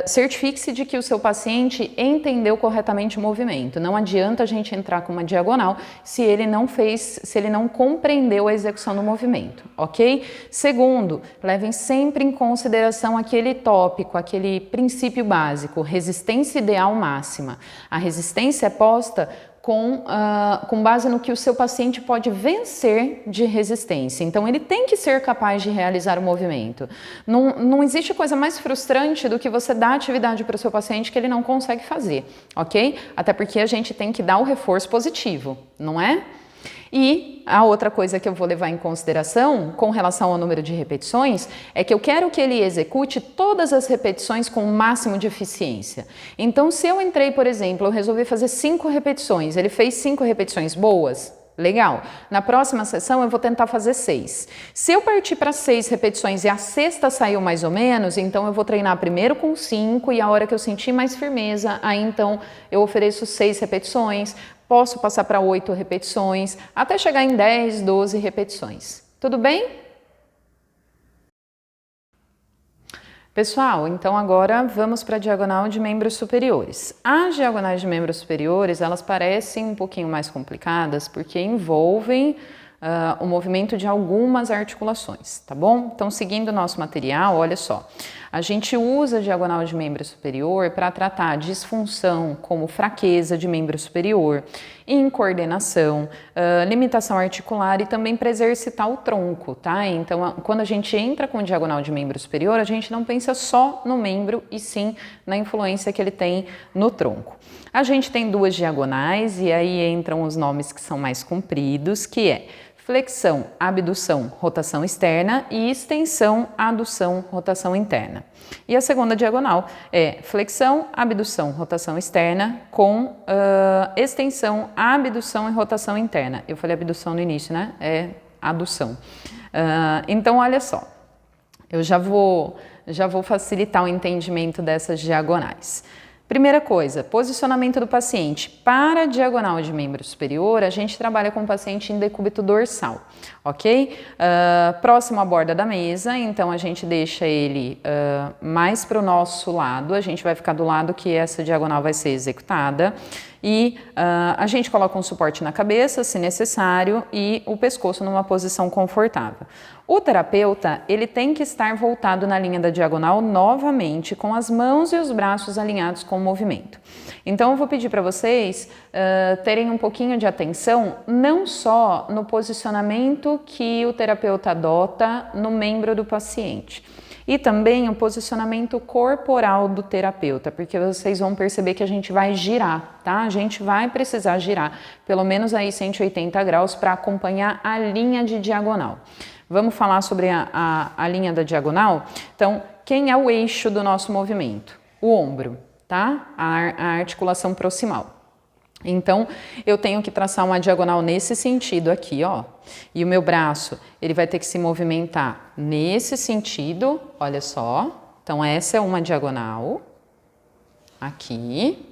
certifique-se de que o seu paciente entendeu corretamente o movimento. Não adianta a gente entrar com uma diagonal se ele não compreendeu a execução do movimento, ok? Segundo, levem sempre em consideração aquele tópico, aquele princípio básico, resistência ideal máxima. A resistência é posta com base no que o seu paciente pode vencer de resistência. Então, ele tem que ser capaz de realizar o movimento. Não existe coisa mais frustrante do que você dar atividade para o seu paciente que ele não consegue fazer, ok? Até porque a gente tem que dar o reforço positivo, não é? E a outra coisa que eu vou levar em consideração com relação ao número de repetições é que eu quero que ele execute todas as repetições com o máximo de eficiência. Então, se eu entrei, por exemplo, eu resolvi fazer 5 repetições, ele fez 5 repetições boas, legal. Na próxima sessão eu vou tentar fazer 6. Se eu partir para 6 repetições e a sexta saiu mais ou menos, então eu vou treinar primeiro com 5 e a hora que eu sentir mais firmeza, aí então eu ofereço 6 repetições. Posso passar para 8 repetições, até chegar em 10, 12 repetições. Tudo bem? Pessoal, então agora vamos para a diagonal de membros superiores. As diagonais de membros superiores, elas parecem um pouquinho mais complicadas porque envolvem o movimento de algumas articulações, tá bom? Então, seguindo o nosso material, olha só. A gente usa a diagonal de membro superior para tratar disfunção como fraqueza de membro superior, incoordenação, limitação articular e também para exercitar o tronco, tá? Então, quando a gente entra com diagonal de membro superior, a gente não pensa só no membro e sim na influência que ele tem no tronco. A gente tem 2 diagonais e aí entram os nomes que são mais compridos, que é flexão, abdução, rotação externa e extensão, adução, rotação interna. E a segunda diagonal é flexão, abdução, rotação externa com extensão, abdução e rotação interna. Eu falei abdução no início, né? É adução. Então, olha só, eu já vou facilitar o entendimento dessas diagonais. Primeira coisa, posicionamento do paciente. Para a diagonal de membro superior, a gente trabalha com o paciente em decúbito dorsal, ok? Próximo à borda da mesa, então a gente deixa ele mais para o nosso lado, a gente vai ficar do lado que essa diagonal vai ser executada. E a gente coloca um suporte na cabeça, se necessário, e o pescoço numa posição confortável. O terapeuta, ele tem que estar voltado na linha da diagonal novamente, com as mãos e os braços alinhados com o movimento. Então, eu vou pedir para vocês terem um pouquinho de atenção, não só no posicionamento que o terapeuta adota no membro do paciente, e também o posicionamento corporal do terapeuta, porque vocês vão perceber que a gente vai girar, tá? A gente vai precisar girar pelo menos aí 180 graus para acompanhar a linha de diagonal. Vamos falar sobre a linha da diagonal? Então, quem é o eixo do nosso movimento? O ombro, tá? A articulação proximal. Então, eu tenho que traçar uma diagonal nesse sentido aqui, ó. E o meu braço, ele vai ter que se movimentar nesse sentido, olha só. Então, essa é uma diagonal, aqui.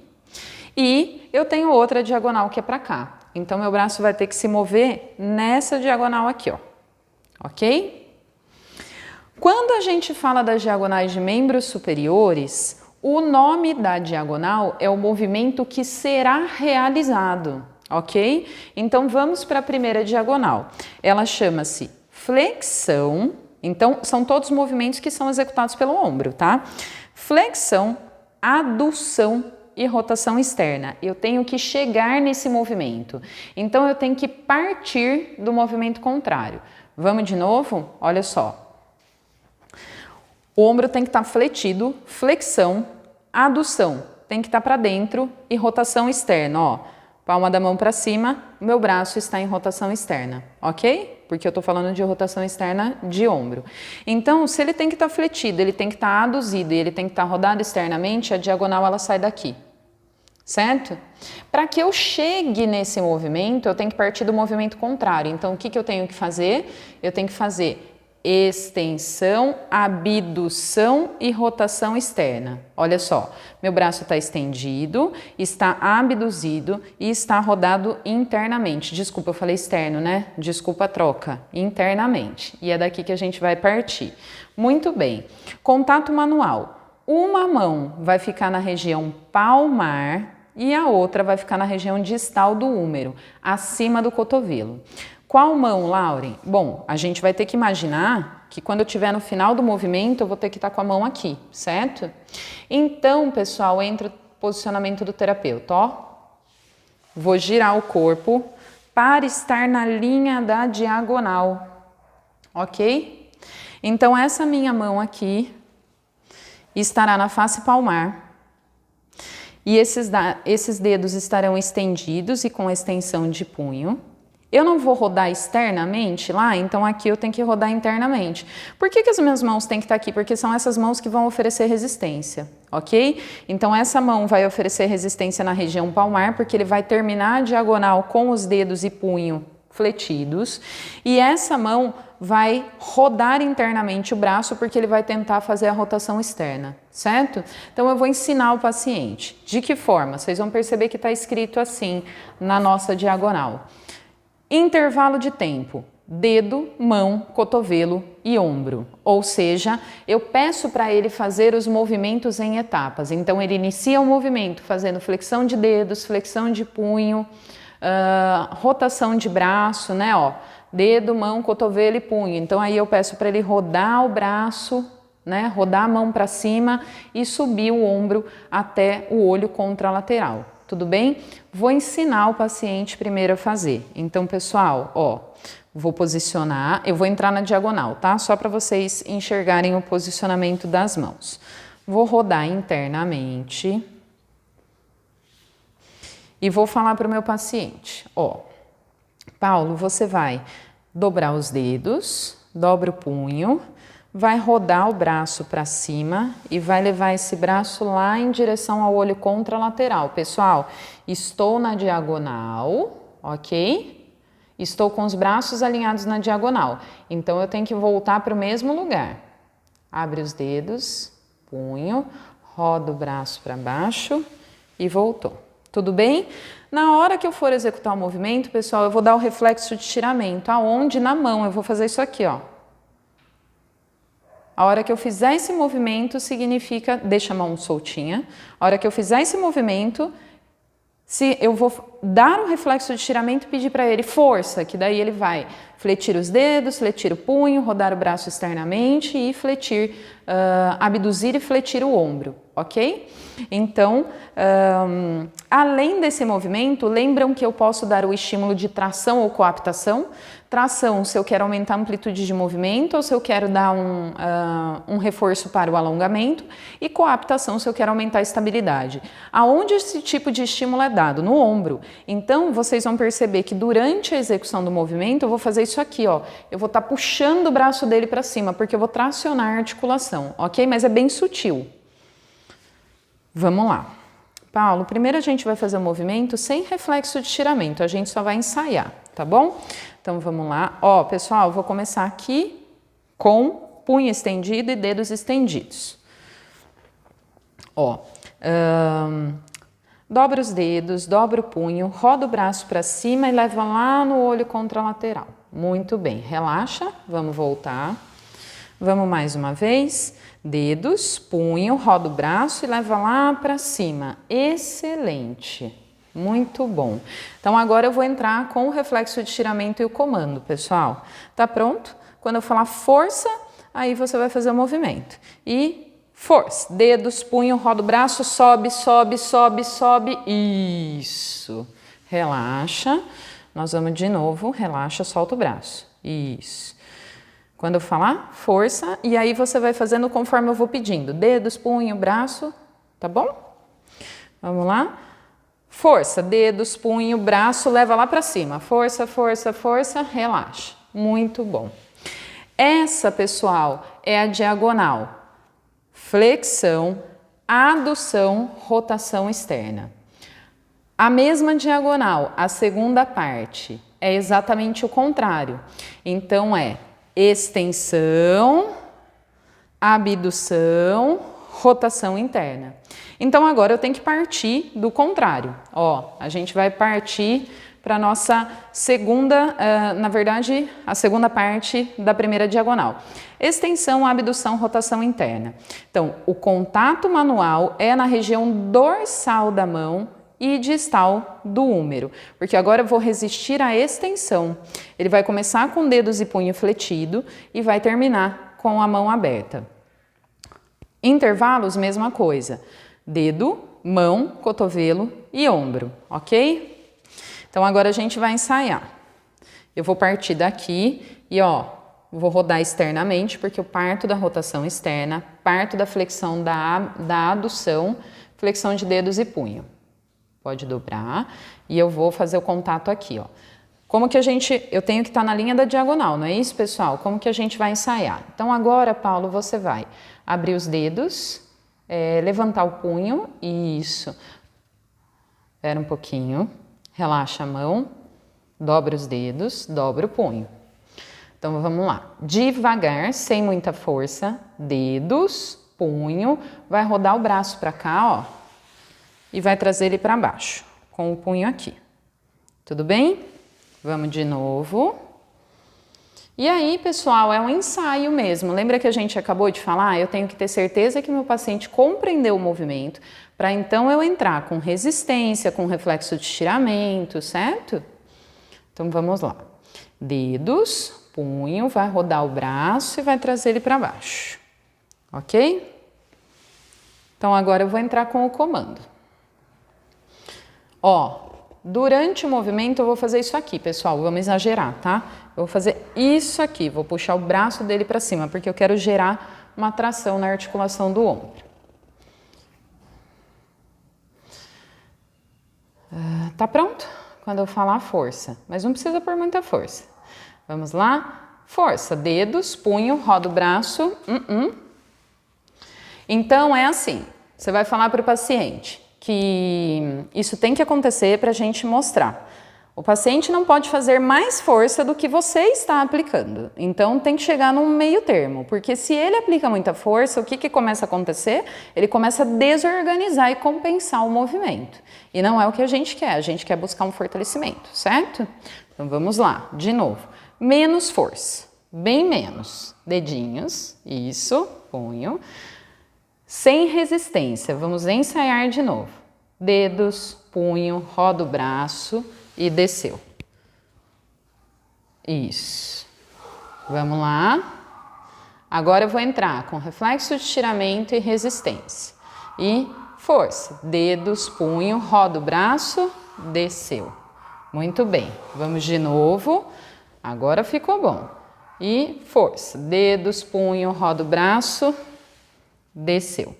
E eu tenho outra diagonal que é para cá. Então, meu braço vai ter que se mover nessa diagonal aqui, ó. Ok? Quando a gente fala das diagonais de membros superiores, o nome da diagonal é o movimento que será realizado, ok? Então, vamos para a primeira diagonal. Ela chama-se flexão. Então, são todos movimentos que são executados pelo ombro, tá? Flexão, adução e rotação externa. Eu tenho que chegar nesse movimento. Então, eu tenho que partir do movimento contrário. Vamos de novo? Olha só. O ombro tem que estar fletido, flexão, adução, tem que estar para dentro e rotação externa, ó. Palma da mão para cima, meu braço está em rotação externa, ok? Porque eu estou falando de rotação externa de ombro. Então, se ele tem que estar fletido, ele tem que estar aduzido e ele tem que estar rodado externamente, a diagonal ela sai daqui, certo? Para que eu chegue nesse movimento, eu tenho que partir do movimento contrário. Então, o que eu tenho que fazer? Eu tenho que fazer extensão, abdução e rotação externa. Olha só, meu braço está estendido, está abduzido e está rodado internamente. Desculpa, eu falei externo, né? Desculpa a troca. Internamente. E é daqui que a gente vai partir. Muito bem. Contato manual. Uma mão vai ficar na região palmar e a outra vai ficar na região distal do húmero, acima do cotovelo. Qual mão, Lauren? Bom, a gente vai ter que imaginar que quando eu estiver no final do movimento, eu vou ter que estar com a mão aqui, certo? Então, pessoal, entra o posicionamento do terapeuta, ó. Vou girar o corpo para estar na linha da diagonal, ok? Então, essa minha mão aqui estará na face palmar e esses dedos estarão estendidos e com extensão de punho. Eu não vou rodar externamente lá, então aqui eu tenho que rodar internamente. Por que as minhas mãos têm que estar aqui? Porque são essas mãos que vão oferecer resistência, ok? Então essa mão vai oferecer resistência na região palmar, porque ele vai terminar a diagonal com os dedos e punho fletidos. E essa mão vai rodar internamente o braço, porque ele vai tentar fazer a rotação externa, certo? Então eu vou ensinar o paciente. De que forma? Vocês vão perceber que está escrito assim na nossa diagonal. Intervalo de tempo, dedo, mão, cotovelo e ombro. Ou seja, eu peço para ele fazer os movimentos em etapas. Então, ele inicia o movimento fazendo flexão de dedos, flexão de punho, rotação de braço, né? Ó, dedo, mão, cotovelo e punho. Então, aí eu peço para ele rodar o braço, né? Rodar a mão para cima e subir o ombro até o olho contralateral. Tudo bem? Vou ensinar o paciente primeiro a fazer. Então, pessoal, ó, vou posicionar, eu vou entrar na diagonal, tá? Só para vocês enxergarem o posicionamento das mãos. Vou rodar internamente e vou falar para o meu paciente, ó, Paulo, você vai dobrar os dedos, dobra o punho, vai rodar o braço para cima e vai levar esse braço lá em direção ao olho contralateral. Pessoal, estou na diagonal, ok? Estou com os braços alinhados na diagonal, então eu tenho que voltar para o mesmo lugar. Abre os dedos, punho, roda o braço para baixo e voltou. Tudo bem? Na hora que eu for executar o movimento, pessoal, eu vou dar o reflexo de estiramento. Aonde? Na mão. Eu vou fazer isso aqui, ó. A hora que eu fizer esse movimento, significa... Deixa a mão soltinha. A hora que eu fizer esse movimento, se eu vou dar um reflexo de estiramento e pedir para ele força, que daí ele vai fletir os dedos, fletir o punho, rodar o braço externamente e fletir, abduzir e fletir o ombro, ok? Então, além desse movimento, lembram que eu posso dar o estímulo de tração ou coaptação? Tração, se eu quero aumentar a amplitude de movimento ou se eu quero dar um reforço para o alongamento, e coaptação, se eu quero aumentar a estabilidade. Aonde esse tipo de estímulo é dado? No ombro. Então, vocês vão perceber que durante a execução do movimento, eu vou fazer isso aqui, ó. Eu vou estar puxando o braço dele para cima, porque eu vou tracionar a articulação, ok? Mas é bem sutil. Vamos lá. Paulo, primeiro a gente vai fazer o movimento sem reflexo de estiramento, a gente só vai ensaiar, tá bom? Então vamos lá. Ó, pessoal, vou começar aqui com punho estendido e dedos estendidos. Ó, dobra os dedos, dobra o punho, roda o braço para cima e leva lá no olho contralateral. Muito bem, relaxa, vamos voltar. Vamos mais uma vez. Dedos, punho, roda o braço e leva lá para cima. Excelente. Muito bom. Então, agora eu vou entrar com o reflexo de estiramento e o comando, pessoal. Tá pronto? Quando eu falar força, aí você vai fazer o movimento. E força. Dedos, punho, roda o braço, sobe, sobe, sobe, sobe. Isso. Relaxa. Nós vamos de novo. Relaxa, solta o braço. Isso. Quando eu falar, força. E aí você vai fazendo conforme eu vou pedindo. Dedos, punho, braço. Tá bom? Vamos lá. Força, dedos, punho, braço, leva lá para cima. Força, força, força, relaxa. Muito bom. Essa, pessoal, é a diagonal. Flexão, adução, rotação externa. A mesma diagonal, a segunda parte, é exatamente o contrário. Então, é extensão, abdução, rotação interna. Então, agora eu tenho que partir do contrário. Ó, a gente vai partir para a nossa segunda, na verdade, a segunda parte da primeira diagonal. Extensão, abdução, rotação interna. Então, o contato manual é na região dorsal da mão e distal do húmero, porque agora eu vou resistir à extensão. Ele vai começar com dedos e punho fletido e vai terminar com a mão aberta. Intervalos, mesma coisa. Dedo, mão, cotovelo e ombro, ok? Então, agora a gente vai ensaiar. Eu vou partir daqui e, ó, vou rodar externamente, porque eu parto da rotação externa, parto da flexão da adução, flexão de dedos e punho. Pode dobrar e eu vou fazer o contato aqui, ó. Como que eu tenho que estar na linha da diagonal, não é isso, pessoal? Como que a gente vai ensaiar? Então, agora, Paulo, você vai abrir os dedos, levantar o punho, isso. Espera um pouquinho, relaxa a mão, dobra os dedos, dobra o punho. Então, vamos lá. Devagar, sem muita força, dedos, punho, vai rodar o braço para cá, ó, e vai trazer ele para baixo, com o punho aqui. Tudo bem? Vamos de novo. E aí, pessoal, é um ensaio mesmo. Lembra que a gente acabou de falar? Eu tenho que ter certeza que meu paciente compreendeu o movimento, para então eu entrar com resistência, com reflexo de estiramento, certo? Então, vamos lá. Dedos, punho, vai rodar o braço e vai trazer ele para baixo. Ok? Então, agora eu vou entrar com o comando. Ó, durante o movimento eu vou fazer isso aqui, pessoal, vamos exagerar, tá? Eu vou fazer isso aqui, vou puxar o braço dele para cima, porque eu quero gerar uma tração na articulação do ombro. Tá pronto? Quando eu falar força, mas não precisa pôr muita força. Vamos lá? Força, dedos, punho, roda o braço. Então, é assim, você vai falar para o paciente que isso tem que acontecer para a gente mostrar. O paciente não pode fazer mais força do que você está aplicando. Então, tem que chegar num meio termo, porque se ele aplica muita força, o que que começa a acontecer? Ele começa a desorganizar e compensar o movimento. E não é o que a gente quer buscar um fortalecimento, certo? Então, vamos lá, de novo. Menos força, bem menos. Dedinhos, isso, punho. Sem resistência, vamos ensaiar de novo. Dedos, punho, roda o braço e desceu. Isso. Vamos lá. Agora eu vou entrar com reflexo de estiramento e resistência. E força. Dedos, punho, roda o braço, desceu. Muito bem. Vamos de novo. Agora ficou bom. E força. Dedos, punho, roda o braço, desceu.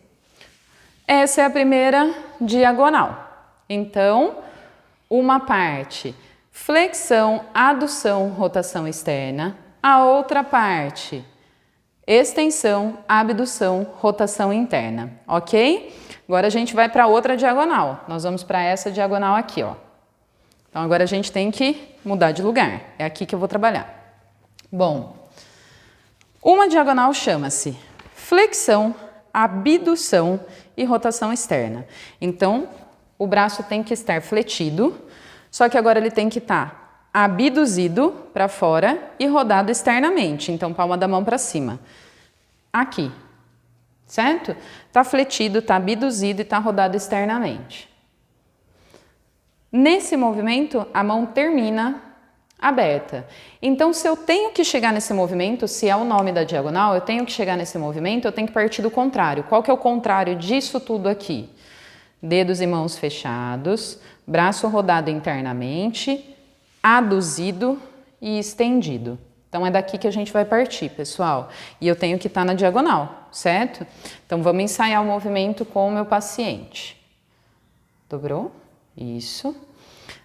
Essa é a primeira diagonal. Então, uma parte flexão, adução, rotação externa. A outra parte extensão, abdução, rotação interna, ok? Agora a gente vai para outra diagonal. Nós vamos para essa diagonal aqui, ó. Então agora a gente tem que mudar de lugar. É aqui que eu vou trabalhar. Bom, uma diagonal chama-se flexão, abdução e rotação externa. Então, o braço tem que estar fletido, só que agora ele tem que estar abduzido para fora e rodado externamente. Então, palma da mão para cima. Aqui, certo? Tá fletido, tá abduzido e tá rodado externamente. Nesse movimento, a mão termina aberta. Então, se eu tenho que chegar nesse movimento, se é o nome da diagonal, eu tenho que chegar nesse movimento, eu tenho que partir do contrário. Qual que é o contrário disso tudo aqui? Dedos e mãos fechados, braço rodado internamente, aduzido e estendido. Então, é daqui que a gente vai partir, pessoal. E eu tenho que estar na diagonal, certo? Então, vamos ensaiar o movimento com o meu paciente. Dobrou? Isso.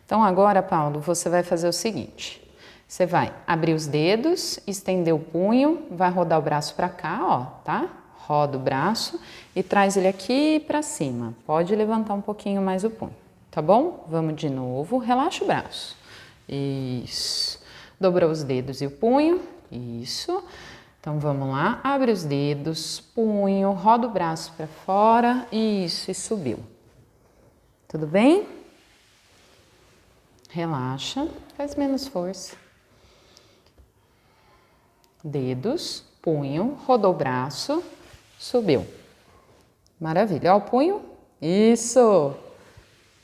Então, agora, Paulo, você vai fazer o seguinte. Você vai abrir os dedos, estender o punho, vai rodar o braço para cá, ó, tá? Roda o braço e traz ele aqui para cima. Pode levantar um pouquinho mais o punho, tá bom? Vamos de novo, relaxa o braço. Isso. Dobrou os dedos e o punho, isso. Então, vamos lá, abre os dedos, punho, roda o braço para fora, isso, e subiu. Tudo bem? Relaxa, faz menos força. Dedos, punho, rodou o braço, subiu. Maravilha, ó o punho, isso,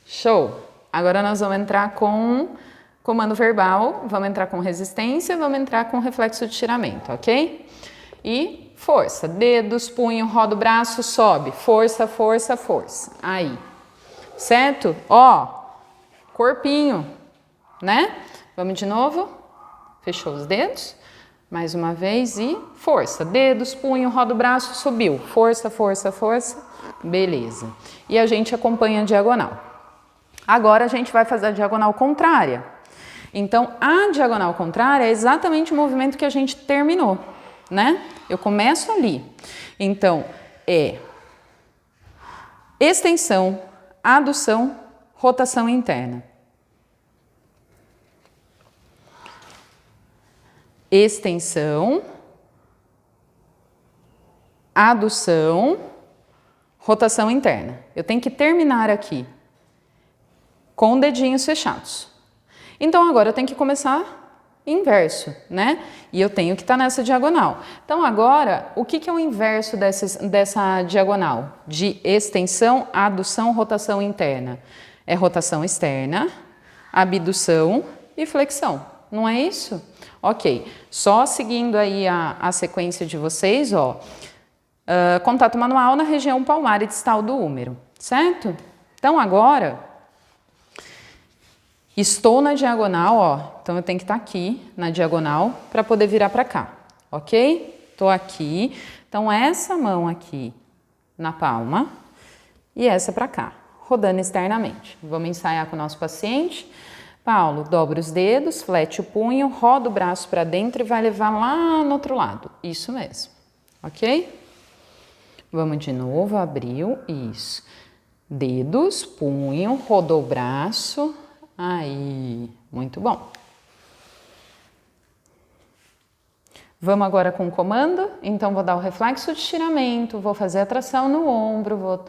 show. Agora nós vamos entrar com comando verbal, vamos entrar com resistência, vamos entrar com reflexo de estiramento, ok? E força, dedos, punho, roda o braço, sobe, força, força, força, aí, certo? Ó, corpinho, né? Vamos de novo, fechou os dedos, mais uma vez e força, dedos, punho, roda o braço, subiu, força, força, força, beleza. E a gente acompanha a diagonal. Agora a gente vai fazer a diagonal contrária. Então, a diagonal contrária é exatamente o movimento que a gente terminou, né? Eu começo ali. Então, é extensão, adução, rotação interna. Extensão, adução, rotação interna. Eu tenho que terminar aqui com dedinhos fechados. Então, agora eu tenho que começar inverso, né? E eu tenho que estar nessa diagonal. Então, agora, o que é o inverso dessa diagonal? De extensão, adução, rotação interna. É rotação externa, abdução e flexão. Não é isso? Ok. Só seguindo aí a sequência de vocês, ó. Contato manual na região palmar e distal do húmero, certo? Então, agora, estou na diagonal, ó. Então, eu tenho que estar aqui na diagonal para poder virar para cá, ok? Estou aqui. Então, essa mão aqui na palma e essa para cá, rodando externamente. Vamos ensaiar com o nosso paciente. Paulo, dobra os dedos, flete o punho, roda o braço para dentro e vai levar lá no outro lado. Isso mesmo, ok? Vamos de novo, abriu, isso. Dedos, punho, rodou o braço, aí, muito bom. Vamos agora com o comando, então vou dar o reflexo de estiramento, vou fazer a tração no ombro, vou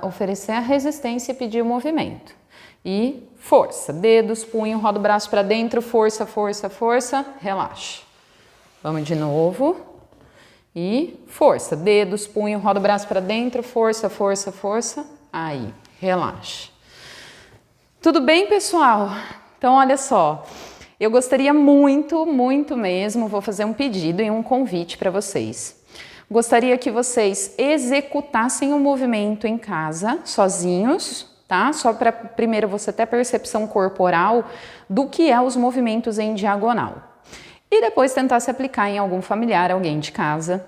oferecer a resistência e pedir o movimento. E força, dedos, punho, roda o braço para dentro, força, força, força, relaxa. Vamos de novo. E força, dedos, punho, roda o braço para dentro, força, força, força, aí, relaxa. Tudo bem, pessoal? Então, olha só, eu gostaria muito, muito mesmo, vou fazer um pedido e um convite para vocês. Gostaria que vocês executassem o movimento em casa, sozinhos, tá? Só para primeiro você ter percepção corporal do que é os movimentos em diagonal. E depois tentar se aplicar em algum familiar, alguém de casa,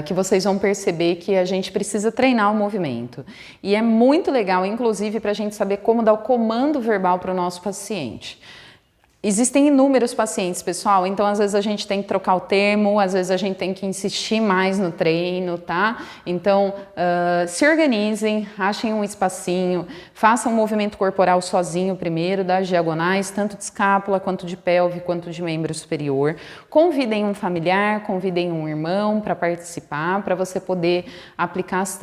que vocês vão perceber que a gente precisa treinar o movimento. E é muito legal, inclusive, para a gente saber como dar o comando verbal para o nosso paciente. Existem inúmeros pacientes, pessoal, então às vezes a gente tem que trocar o termo, às vezes a gente tem que insistir mais no treino, tá? Então, se organizem, achem um espacinho, façam um movimento corporal sozinho primeiro, das diagonais, tanto de escápula, quanto de pelve, quanto de membro superior. Convidem um familiar, convidem um irmão para participar, para você poder aplicar as técnicas